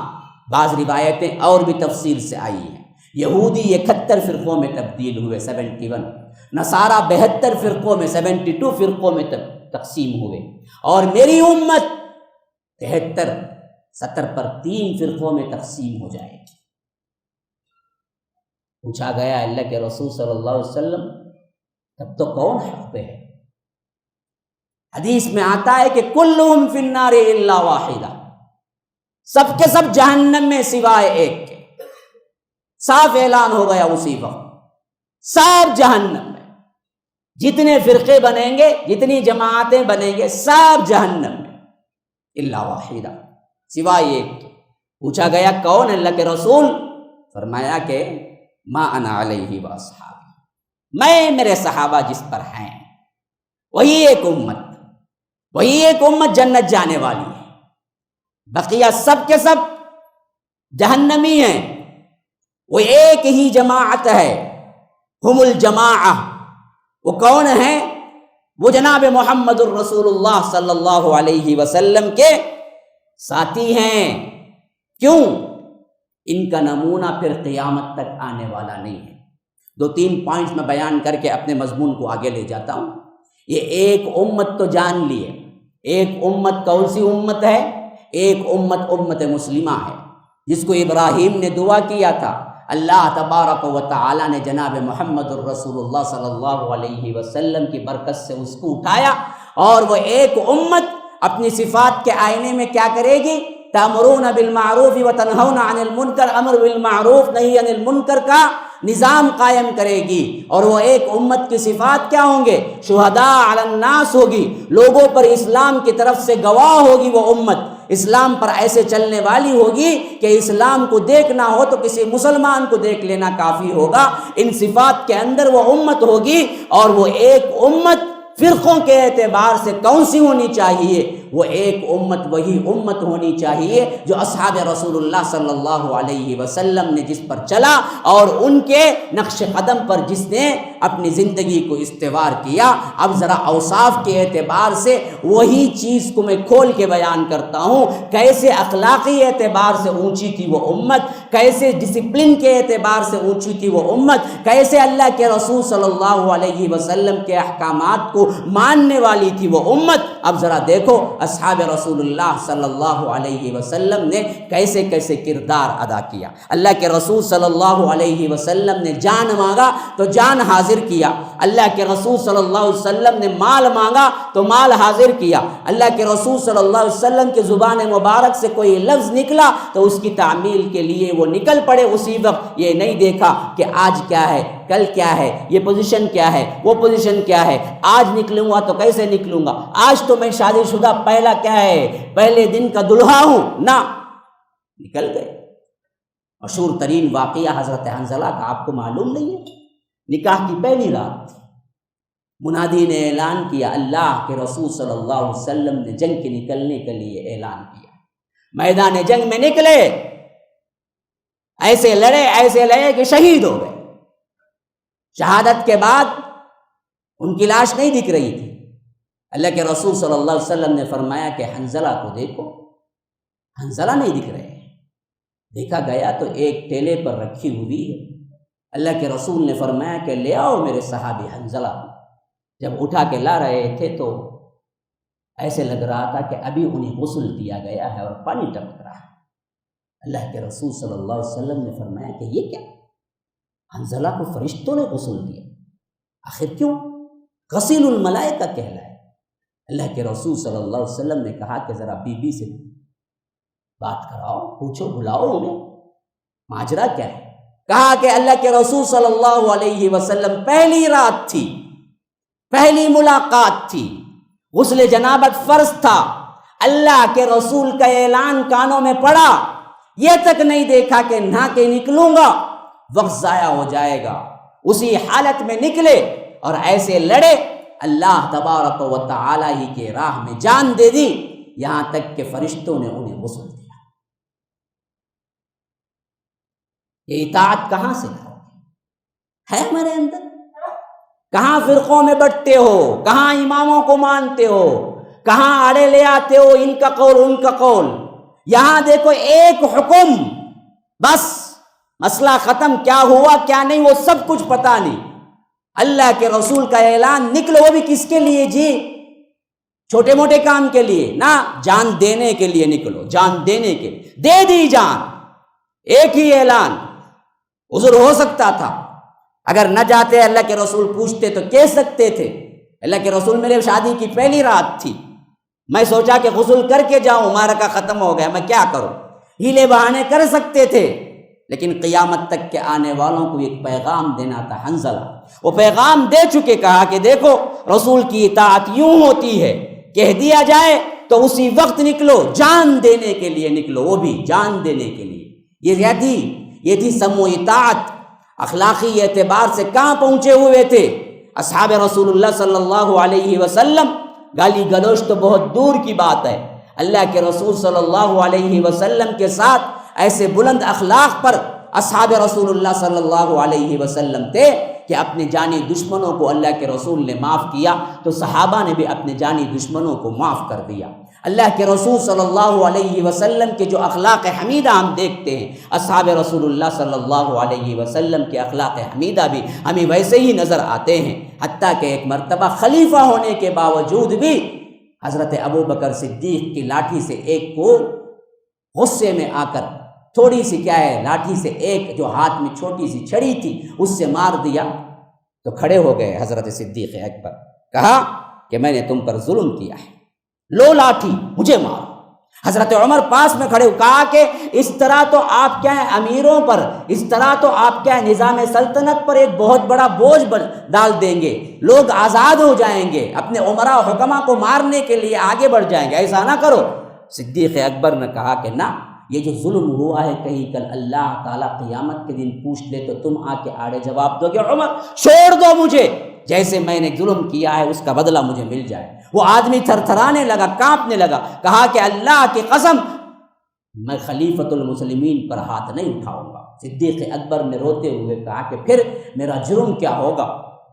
بعض روایتیں اور بھی تفصیل سے آئی ہیں۔ یہودی 71 فرقوں میں تبدیل ہوئے، 71، نصارہ 72 فرقوں میں، 72 فرقوں میں تقسیم ہوئے، اور میری امت 73، 70 پر 3 فرقوں میں تقسیم ہو جائے گی۔ پوچھا گیا اللہ کے رسول صلی اللہ علیہ وسلم تب تو کون حق پہ ہے؟ حدیث میں آتا ہے کہ کلہم فی النار الا واحدہ، سب کے سب جہنم میں سوائے ایک کے۔ صاف اعلان ہو گیا اسی وقت۔ سب جہنم میں، جتنے فرقے بنیں گے، جتنی جماعتیں بنیں گے، سب جہنم میں، الا واحدہ، سوائے ایک کے۔ پوچھا گیا کون؟ اللہ کے رسول، فرمایا کہ ما انا علیہ واصحابی، میں میرے صحابہ جس پر ہیں، وہی ایک امت جنت جانے والی ہے، بقیہ سب کے سب جہنمی ہیں۔ وہ ایک ہی جماعت ہے، ہم الجماعہ، وہ کون ہیں؟ وہ جناب محمد الرسول اللہ صلی اللہ علیہ وسلم کے ساتھی ہیں۔ کیوں؟ ان کا نمونہ پھر قیامت تک آنے والا نہیں ہے۔ 2-3 پوائنٹس میں بیان کر کے اپنے مضمون کو آگے لے جاتا ہوں۔ یہ ایک امت تو جان لیے، ایک امت کون سی امت ہے؟ ایک امت مسلمہ ہے، جس کو ابراہیم نے دعا کیا تھا، اللہ تبارک و تعالی نے جناب محمد الرسول اللہ صلی اللہ علیہ وسلم کی برکت سے اس کو اٹھایا، اور وہ ایک امت اپنی صفات کے آئینے میں کیا کرے گی؟ تأمرون بالمعروف وتنہون عن المنکر، امر بالمعروف نہی عن المنکر کا نظام قائم کرے گی۔ اور وہ ایک امت کی صفات کیا ہوں گے؟ شہداء علی الناس ہوگی، لوگوں پر اسلام کی طرف سے گواہ ہوگی۔ وہ امت اسلام پر ایسے چلنے والی ہوگی کہ اسلام کو دیکھنا ہو تو کسی مسلمان کو دیکھ لینا کافی ہوگا۔ ان صفات کے اندر وہ امت ہوگی، اور وہ ایک امت فرقوں کے اعتبار سے کون سی ہونی چاہیے؟ وہ ایک امت وہی امت ہونی چاہیے جو اصحاب رسول اللہ صلی اللہ علیہ وسلم نے جس پر چلا، اور ان کے نقش قدم پر جس نے اپنی زندگی کو استوار کیا۔ اب ذرا اوصاف کے اعتبار سے وہی چیز کو میں کھول کے بیان کرتا ہوں، کیسے اخلاقی اعتبار سے اونچی تھی وہ امت، کیسے ڈسپلن کے اعتبار سے اونچی تھی وہ امت، کیسے اللہ کے رسول صلی اللہ علیہ وسلم کے احکامات کو ماننے والی تھی وہ امت۔ اب ذرا دیکھو اصحاب رسول اللہ صلی اللہ علیہ وسلم نے کیسے کیسے کردار ادا کیا۔ اللہ کے رسول صلی اللہ علیہ وسلم نے جان مانگا تو جان حاضر کیا، اللہ کے رسول صلی اللہ علیہ وسلم نے مال مانگا تو مال حاضر کیا، اللہ کے رسول صلی اللہ علیہ وسلم کی زبان مبارک سے کوئی لفظ نکلا تو اس کی تعمیل کے لیے وہ نکل پڑے اسی وقت۔ یہ نہیں دیکھا کہ آج کیا ہے، کل کیا ہے، یہ پوزیشن کیا ہے، وہ پوزیشن کیا ہے، آج نکلوں گا تو کیسے نکلوں گا، آج تو میں شادی شدہ پہلا کیا ہے، پہلے دن کا دلہا ہوں، نہ، نکل گئے۔ مشہور ترین واقعہ حضرت حنظلہ کا آپ کو معلوم نہیں ہے؟ نکاح کی پہلی رات منادی نے اعلان کیا، اللہ کے رسول صلی اللہ علیہ وسلم نے جنگ کے نکلنے کے لیے اعلان کیا، میدان جنگ میں نکلے، ایسے لڑے کہ شہید ہو گئے۔ شہادت کے بعد ان کی لاش نہیں دکھ رہی تھی۔ اللہ کے رسول صلی اللہ علیہ وسلم نے فرمایا کہ حنظلہ کو دیکھو، حنظلہ نہیں دکھ رہے ہیں۔ دیکھا گیا تو ایک ٹیلے پر رکھی ہوئی ہے۔ اللہ کے رسول نے فرمایا کہ لے آؤ میرے صحابی حنظلہ۔ جب اٹھا کے لا رہے تھے تو ایسے لگ رہا تھا کہ ابھی انہیں غسل دیا گیا ہے اور پانی ٹپک رہا ہے۔ اللہ کے رسول صلی اللہ علیہ وسلم نے فرمایا کہ یہ کیا؟ حنظلہ کو فرشتوں نے غسل دیا، آخر کیوں؟ غسیل الملائکہ کہلائے۔ اللہ کے رسول صلی اللہ علیہ وسلم نے کہا کہ ذرا بی بی سے بات کراؤ، پوچھو، بلاؤ انہیں، ماجرا کیا ہے؟ کہا کہ اللہ کے رسول صلی اللہ علیہ وسلم پہلی رات تھی، پہلی ملاقات تھی، غسل جنابت فرض تھا، اللہ کے رسول کا اعلان کانوں میں پڑا، یہ تک نہیں دیکھا کہ نہا کے نکلوں گا وقت ضائع ہو جائے گا، اسی حالت میں نکلے اور ایسے لڑے، اللہ تبارک و تعالی ہی کے راہ میں جان دے دی، یہاں تک کہ فرشتوں نے انہیں غسل دیا۔ یہ اطاعت کہاں سے ہے ہمارے اندر؟ کہاں فرقوں میں بٹتے ہو، کہاں اماموں کو مانتے ہو، کہاں آڑے لے آتے ہو ان کا قول ان کا قول۔ یہاں دیکھو ایک حکم، بس مسئلہ ختم، کیا ہوا کیا نہیں وہ سب کچھ پتہ نہیں۔ اللہ کے رسول کا اعلان، نکلو، وہ بھی کس کے لیے جی؟ چھوٹے موٹے کام کے لیے نہ، جان دینے کے لیے نکلو، جان دینے کے لیے، دے دی جان۔ ایک ہی اعلان، عذر ہو سکتا تھا، اگر نہ جاتے اللہ کے رسول پوچھتے تو کہہ سکتے تھے اللہ کے رسول میرے شادی کی پہلی رات تھی، میں سوچا کہ غسل کر کے جاؤں، معرکہ ختم ہو گیا، میں کیا کروں، ہیلے بہانے کر سکتے تھے، لیکن قیامت تک کے آنے والوں کو ایک پیغام دینا تھا حنظلہ. وہ پیغام دے چکے، کہا کہ دیکھو رسول کی اطاعت یوں ہوتی ہے، کہہ دیا جائے تو اسی وقت نکلو، جان دینے کے لیے نکلو، وہ بھی جان دینے کے لیے. یہ تھی سمو اطاعت. اخلاقی اعتبار سے کہاں پہنچے ہوئے تھے اصحاب رسول اللہ صلی اللہ علیہ وسلم؟ گالی گلوچ تو بہت دور کی بات ہے، اللہ کے رسول صلی اللہ علیہ وسلم کے ساتھ ایسے بلند اخلاق پر اصحاب رسول اللہ صلی اللہ علیہ وسلم تھے کہ اپنے جانی دشمنوں کو اللہ کے رسول نے معاف کیا تو صحابہ نے بھی اپنے جانی دشمنوں کو معاف کر دیا. اللہ کے رسول صلی اللہ علیہ وسلم کے جو اخلاق حمیدہ ہم دیکھتے ہیں، اصحاب رسول اللہ صلی اللہ علیہ وسلم کے اخلاق حمیدہ بھی ہمیں ویسے ہی نظر آتے ہیں. حتیٰ کہ ایک مرتبہ خلیفہ ہونے کے باوجود بھی حضرت ابو بکر صدیق کی لاٹھی سے ایک کو غصے میں آ کر تھوڑی سی لاٹھی سے ایک جو ہاتھ میں چھوٹی سی چھڑی تھی اس سے مار دیا تو کھڑے ہو گئے حضرت صدیق اکبر، کہا کہ میں نے تم پر ظلم کیا ہے، لو لاٹھی مجھے مارو. حضرت عمر پاس میں کھڑے ہو کہا کہ اس طرح تو آپ امیروں پر، اس طرح تو آپ نظام سلطنت پر ایک بہت بڑا بوجھ ڈال دیں گے، لوگ آزاد ہو جائیں گے، اپنے عمراء و حکماء کو مارنے کے لیے آگے بڑھ جائیں گے، ایسا نہ کرو. صدیق اکبر نے کہا کہ نہ، یہ جو ظلم ہوا ہے کہیں کل اللہ تعالیٰ قیامت کے دن پوچھ لے تو تم آ کے آڑے جواب دو گے عمر چھوڑ دو مجھے، جیسے میں نے ظلم کیا ہے اس کا بدلہ مجھے مل جائے. وہ آدمی تھر تھرانے لگا، کانپنے لگا، کہا کہ اللہ کی قسم میں خلیفۃ المسلمین پر ہاتھ نہیں اٹھاؤں گا. صدیق اکبر نے روتے ہوئے کہا کہ پھر میرا جرم کیا ہوگا؟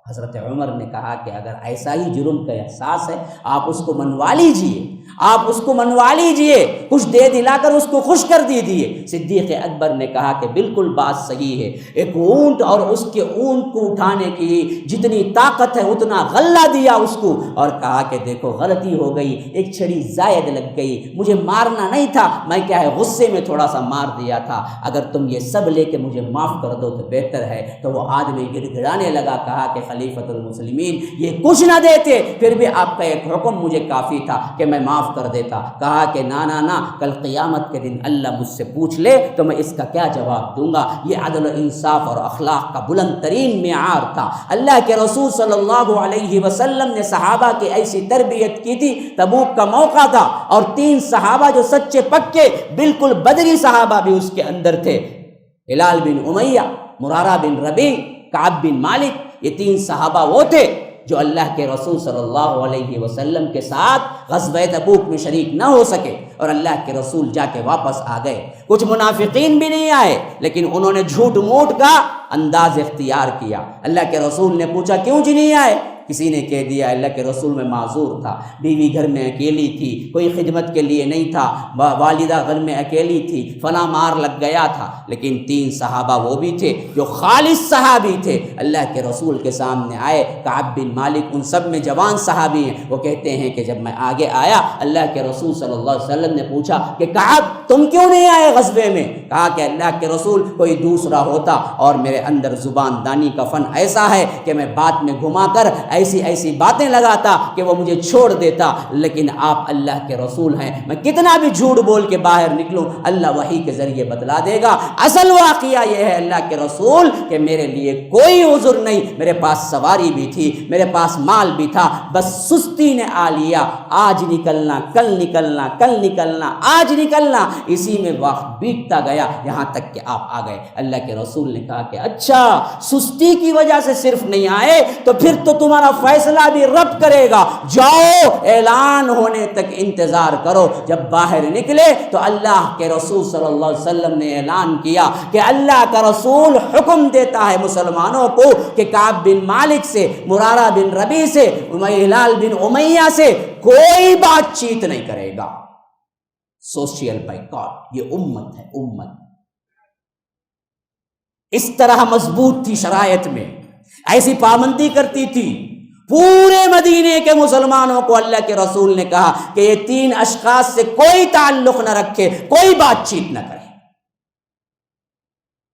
حضرت عمر نے کہا کہ اگر ایسا ہی جرم کا احساس ہے آپ اس کو منوا لیجئے، آپ اس کو منوا لیجئے، کچھ دے دلا کر اس کو خوش کر دیجئے. صدیق اکبر نے کہا کہ بالکل بات صحیح ہے. ایک اونٹ اور اس کے اونٹ کو اٹھانے کی جتنی طاقت ہے اتنا غلہ دیا اس کو اور کہا کہ دیکھو غلطی ہو گئی، ایک چھڑی زائد لگ گئی، مجھے مارنا نہیں تھا، میں غصے میں تھوڑا سا مار دیا تھا، اگر تم یہ سب لے کے مجھے معاف کر دو تو بہتر ہے. تو وہ آدمی گڑ گڑانے لگا، کہا کہ خلیفۃ المسلمین یہ کچھ نہ دیتے پھر بھی آپ کا ایک حکم مجھے کافی تھا کہ میں معاف کر دیتا. کہا کہ نہ کل قیامت کے دن اللہ مجھ سے پوچھ لے تو میں اس کا کیا جواب دوں گا. یہ عدل و انصاف اور اخلاق کا بلند ترین معیار تھا. اللہ کے رسول صلی اللہ علیہ وسلم نے صحابہ کی ایسی تربیت کی تھی. تبوک کا موقع تھا اور 3 صحابہ جو سچے پکے بالکل بدری صحابہ بھی اس کے اندر تھے، ہلال بن امیہ، مرارہ بن ربیع، کعب بن مالک. یہ 3 صحابہ وہ تھے جو اللہ کے رسول صلی اللہ علیہ وسلم کے ساتھ غزوہ تبوک میں شریک نہ ہو سکے اور اللہ کے رسول جا کے واپس آ گئے. کچھ منافقین بھی نہیں آئے لیکن انہوں نے جھوٹ موٹ کا انداز اختیار کیا. اللہ کے رسول نے پوچھا کیوں جی نہیں آئے؟ کسی نے کہہ دیا اللہ کے رسول میں معذور تھا، بیوی گھر میں اکیلی تھی، کوئی خدمت کے لیے نہیں تھا، والدہ گھر میں اکیلی تھی، فلاں مار لگ گیا تھا. لیکن 3 صحابہ وہ بھی تھے جو خالص صحابی تھے، اللہ کے رسول کے سامنے آئے. کعب بن مالک ان سب میں جوان صحابی ہیں. وہ کہتے ہیں کہ جب میں آگے آیا اللہ کے رسول صلی اللہ علیہ وسلم نے پوچھا کہ کعب تم کیوں نہیں آئے غزوے میں؟ کہا کہ اللہ کے رسول کوئی دوسرا ہوتا اور میرے اندر زبان دانی کا فن ایسا ہے کہ میں بات میں گھما کر ایسی باتیں لگاتا کہ وہ مجھے چھوڑ دیتا، لیکن آپ اللہ کے رسول ہیں، میں کتنا بھی جھوٹ بول کے باہر نکلوں اللہ وحی کے ذریعے بتلا دے گا. اصل واقعہ یہ ہے اللہ کے رسول کہ میرے لیے کوئی عذر نہیں، میرے پاس سواری بھی تھی، میرے پاس مال بھی تھا، بس سستی نے آ لیا. آج نکلنا کل نکلنا کل نکلنا آج نکلنا، اسی میں وقت بیتتا گیا یہاں تک کہ آپ آ گئے. اللہ کے رسول نے کہا کہ اچھا سستی کی وجہ سے صرف نہیں آئے تو پھر تو تمہارا فیصلہ بھی رب کرے گا، جاؤ اعلان ہونے تک انتظار کرو. جب باہر نکلے تو اللہ کے رسول صلی اللہ علیہ وسلم نے اعلان کیا کہ اللہ کا رسول حکم دیتا ہے مسلمانوں کو کہ کعب بن مالک سے، مرارہ بن ربیع سے، ہلال بن امیہ سے کوئی بات چیت نہیں کرے گا. سوشل بائیکاٹ، یہ امت ہے، امت اس طرح مضبوط تھی، شرائط میں ایسی پابندی کرتی تھی. پورے مدینے کے مسلمانوں کو اللہ کے رسول نے کہا کہ یہ 3 اشخاص سے کوئی تعلق نہ رکھے، کوئی بات چیت نہ کرے.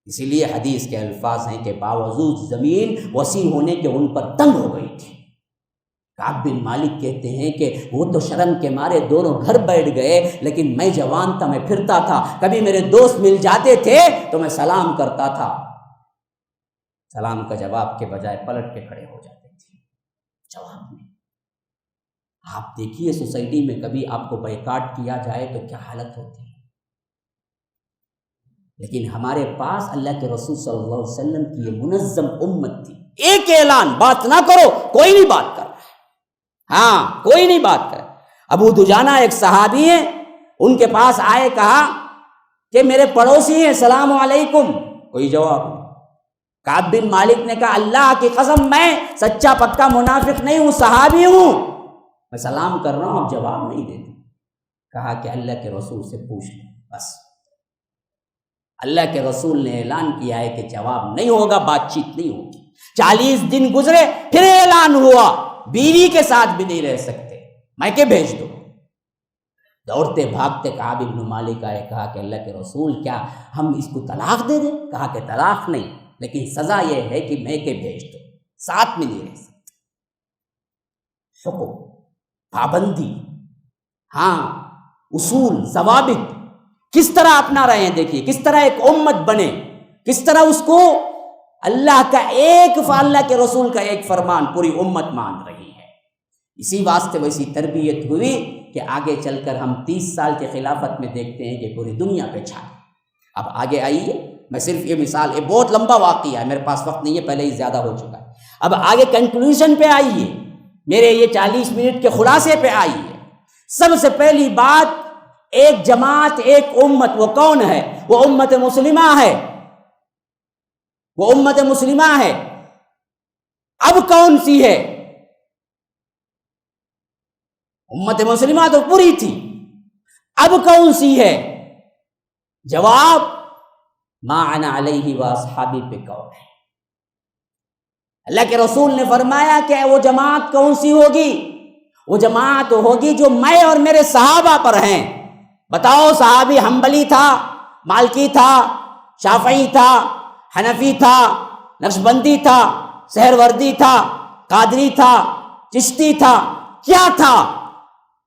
اسی لیے حدیث کے الفاظ ہیں کہ باوجود زمین وسیع ہونے کے ان پر تنگ ہو گئی تھی. کعب بن مالک کہتے ہیں کہ وہ تو شرم کے مارے دونوں گھر بیٹھ گئے، لیکن میں جوان تھا، میں پھرتا تھا، کبھی میرے دوست مل جاتے تھے تو میں سلام کرتا تھا، سلام کا جواب کے بجائے پلٹ کے کھڑے ہو جاتے تھے، جواب نہیں۔ آپ دیکھیے سوسائٹی میں کبھی آپ کو بائیکاٹ کیا جائے تو کیا حالت ہوتی ہے، لیکن ہمارے پاس اللہ کے رسول صلی اللہ علیہ وسلم کی یہ منظم امت تھی، ایک اعلان، بات نہ کرو، کوئی نہیں بات کر رہا ہے، ہاں کوئی نہیں بات کر۔ ابو دجانہ ایک صحابی ہیں، ان کے پاس آئے، کہا کہ میرے پڑوسی ہیں، السلام علیکم، کوئی جواب نہیں۔ کعب بن مالک نے کہا اللہ کی قسم میں سچا پکا منافق نہیں ہوں، صحابی ہوں، میں سلام کر رہا ہوں، آپ جواب نہیں دیتے۔ کہا کہ اللہ کے رسول سے پوچھ لیں، بس اللہ کے رسول نے اعلان کیا ہے کہ جواب نہیں ہوگا، بات چیت نہیں ہوگی۔ 40 دن گزرے، پھر اعلان ہوا، بیوی کے ساتھ بھی نہیں رہ سکتے، میکے بھیج دو۔ دوڑتے بھاگتے کعب بن مالک آئے، کہا کہ اللہ کے رسول کیا ہم اس کو طلاق دے دیں؟ کہا کہ طلاق نہیں، لیکن سزا یہ ہے کہ میکے بھیج دو، ساتھ میں نہیں رہ سکتے۔ حکم، پابندی، ہاں اصول، ضوابط کس طرح اپنا رہے ہیں، دیکھیے کس طرح ایک امت بنے، کس طرح اس کو اللہ کے رسول کا ایک فرمان پوری امت مان رہی ہے۔ اسی واسطے ویسی تربیت ہوئی کہ آگے چل کر ہم 30 سال کے خلافت میں دیکھتے ہیں کہ پوری دنیا پہ چھا گئے۔ اب آگے آئیے، میں صرف یہ مثال، یہ بہت لمبا واقعہ ہے، میرے پاس وقت نہیں ہے، پہلے ہی زیادہ ہو چکا ہے۔ اب آگے کنکلوژن پہ آئیے، میرے یہ 40 منٹ کے خلاصے پہ آئیے۔ سب سے پہلی بات، ایک جماعت، ایک امت، وہ کون ہے؟ وہ امت مسلمہ ہے، وہ امت مسلمہ ہے۔ اب کون سی ہے؟ امت مسلمہ تو پوری تھی، اب کون سی ہے؟ جواب ما انا علیہ واصحابی پہ کون ہے؟ اللہ کے رسول نے فرمایا کہ وہ جماعت کون سی ہوگی؟ وہ جماعت ہوگی جو میں اور میرے صحابہ پر ہیں۔ بتاؤ، صحابی حنبلی تھا، مالکی تھا، شافعی تھا، حنفی تھا، نقشبندی تھا، سہروردی تھا، قادری تھا، چشتی تھا، کیا تھا؟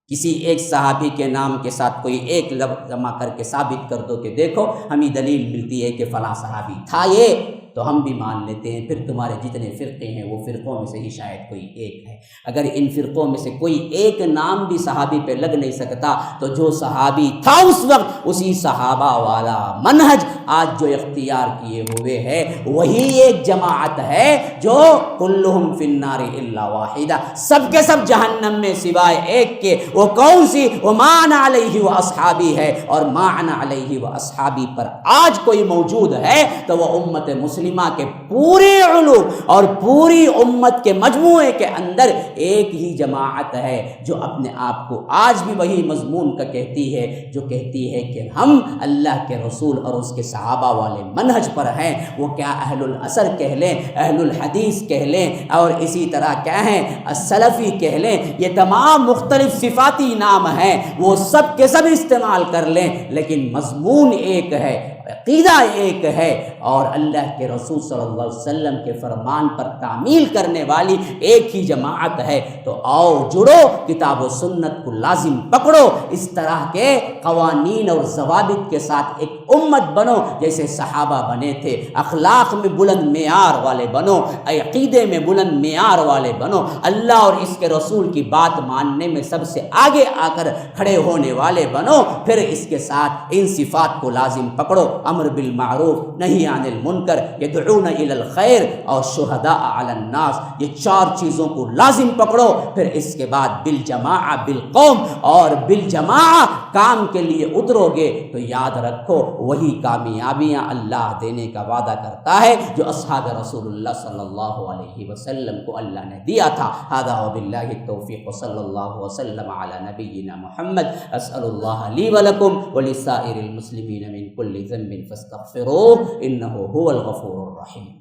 کسی ایک صحابی کے نام کے ساتھ کوئی ایک لفظ جمع کر کے ثابت کر دو کہ دیکھو ہمیں دلیل ملتی ہے کہ فلاں صحابی تھا، یہ تو ہم بھی مان لیتے ہیں۔ پھر تمہارے جتنے فرقے ہیں وہ فرقوں میں سے ہی شاید کوئی ایک ہے۔ اگر ان فرقوں میں سے کوئی ایک نام بھی صحابی پہ لگ نہیں سکتا تو جو صحابی تھا اس وقت، اسی صحابہ والا منہج آج جو اختیار کیے ہوئے ہے، وہی ایک جماعت ہے جو کلہم فی النار الا واحدہ، سب کے سب جہنم میں سوائے ایک کے۔ وہ کون سی؟ وہ ما انا علیہ و اصحابی ہے، اور ما انا علیہ و اصحابی پر آج کوئی موجود ہے تو وہ امت مسلمہ کے پورے علوم اور پوری امت کے مجموعے کے اندر ایک ہی جماعت ہے جو اپنے آپ کو آج بھی وہی مضمون کا کہتی ہے، جو کہتی ہے کہ ہم اللہ کے رسول اور اس کے صحابہ والے منہج پر ہیں۔ وہ کیا اہل الاثر کہہ لیں، اہل الحدیث کہہ لیں، اور اسی طرح کیا ہیں السلفی کہہ لیں، یہ تمام مختلف صفاتی نام ہیں، وہ سب کے سب استعمال کر لیں، لیکن مضمون ایک ہے، عقیدہ ایک ہے، اور اللہ کے رسول صلی اللہ علیہ وسلم کے فرمان پر تعمیل کرنے والی ایک ہی جماعت ہے۔ تو آؤ جڑو، کتاب و سنت کو لازم پکڑو، اس طرح کے قوانین اور ضوابط کے ساتھ ایک امت بنو جیسے صحابہ بنے تھے۔ اخلاق میں بلند معیار والے بنو، عقیدے میں بلند معیار والے بنو، اللہ اور اس کے رسول کی بات ماننے میں سب سے آگے آ کر کھڑے ہونے والے بنو۔ پھر اس کے ساتھ ان صفات کو لازم پکڑو، امر بالمعروف، نہی عن المنکر، یدعون الی الخیر، اور شہداء علی الناس، یہ 4 چیزوں کو لازم پکڑو۔ پھر اس کے بعد بالجماع بالقوم، اور بالجماع کام کے لیے اترو گے تو یاد رکھو وہی کامیابیاں اللہ دینے کا وعدہ کرتا ہے جو اصحاب رسول اللہ صلی اللہ علیہ وسلم کو اللہ نے دیا تھا۔ ھذا وباللہ التوفیق، صلی اللہ وسلم علی نبینا محمد۔ اسأل اللہ لی ولکم ولسائر المسلمین من کل ذنب فاستغفروه انه هو الغفور الرحیم۔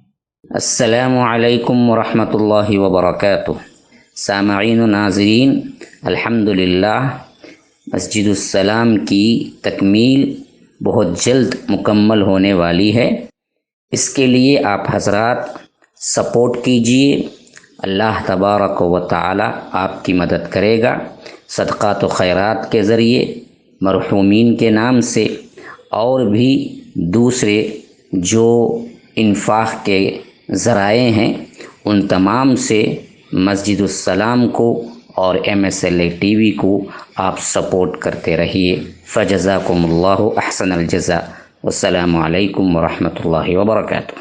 السلام علیکم ورحمۃ اللہ وبرکاتہ۔ سامعین و ناظرین، الحمدللہ مسجد السلام کی تکمیل بہت جلد مکمل ہونے والی ہے۔ اس کے لیے آپ حضرات سپورٹ کیجیے، اللہ تبارک و تعالی آپ کی مدد کرے گا۔ صدقات و خیرات کے ذریعے، مرحومین کے نام سے، اور بھی دوسرے جو انفاق کے ذرائع ہیں، ان تمام سے مسجد السلام کو اور MSLA ٹی وی کو آپ سپورٹ کرتے رہیے۔ فجزاکم اللہ احسن الجزاء۔ والسلام علیکم ورحمۃ اللہ وبرکاتہ۔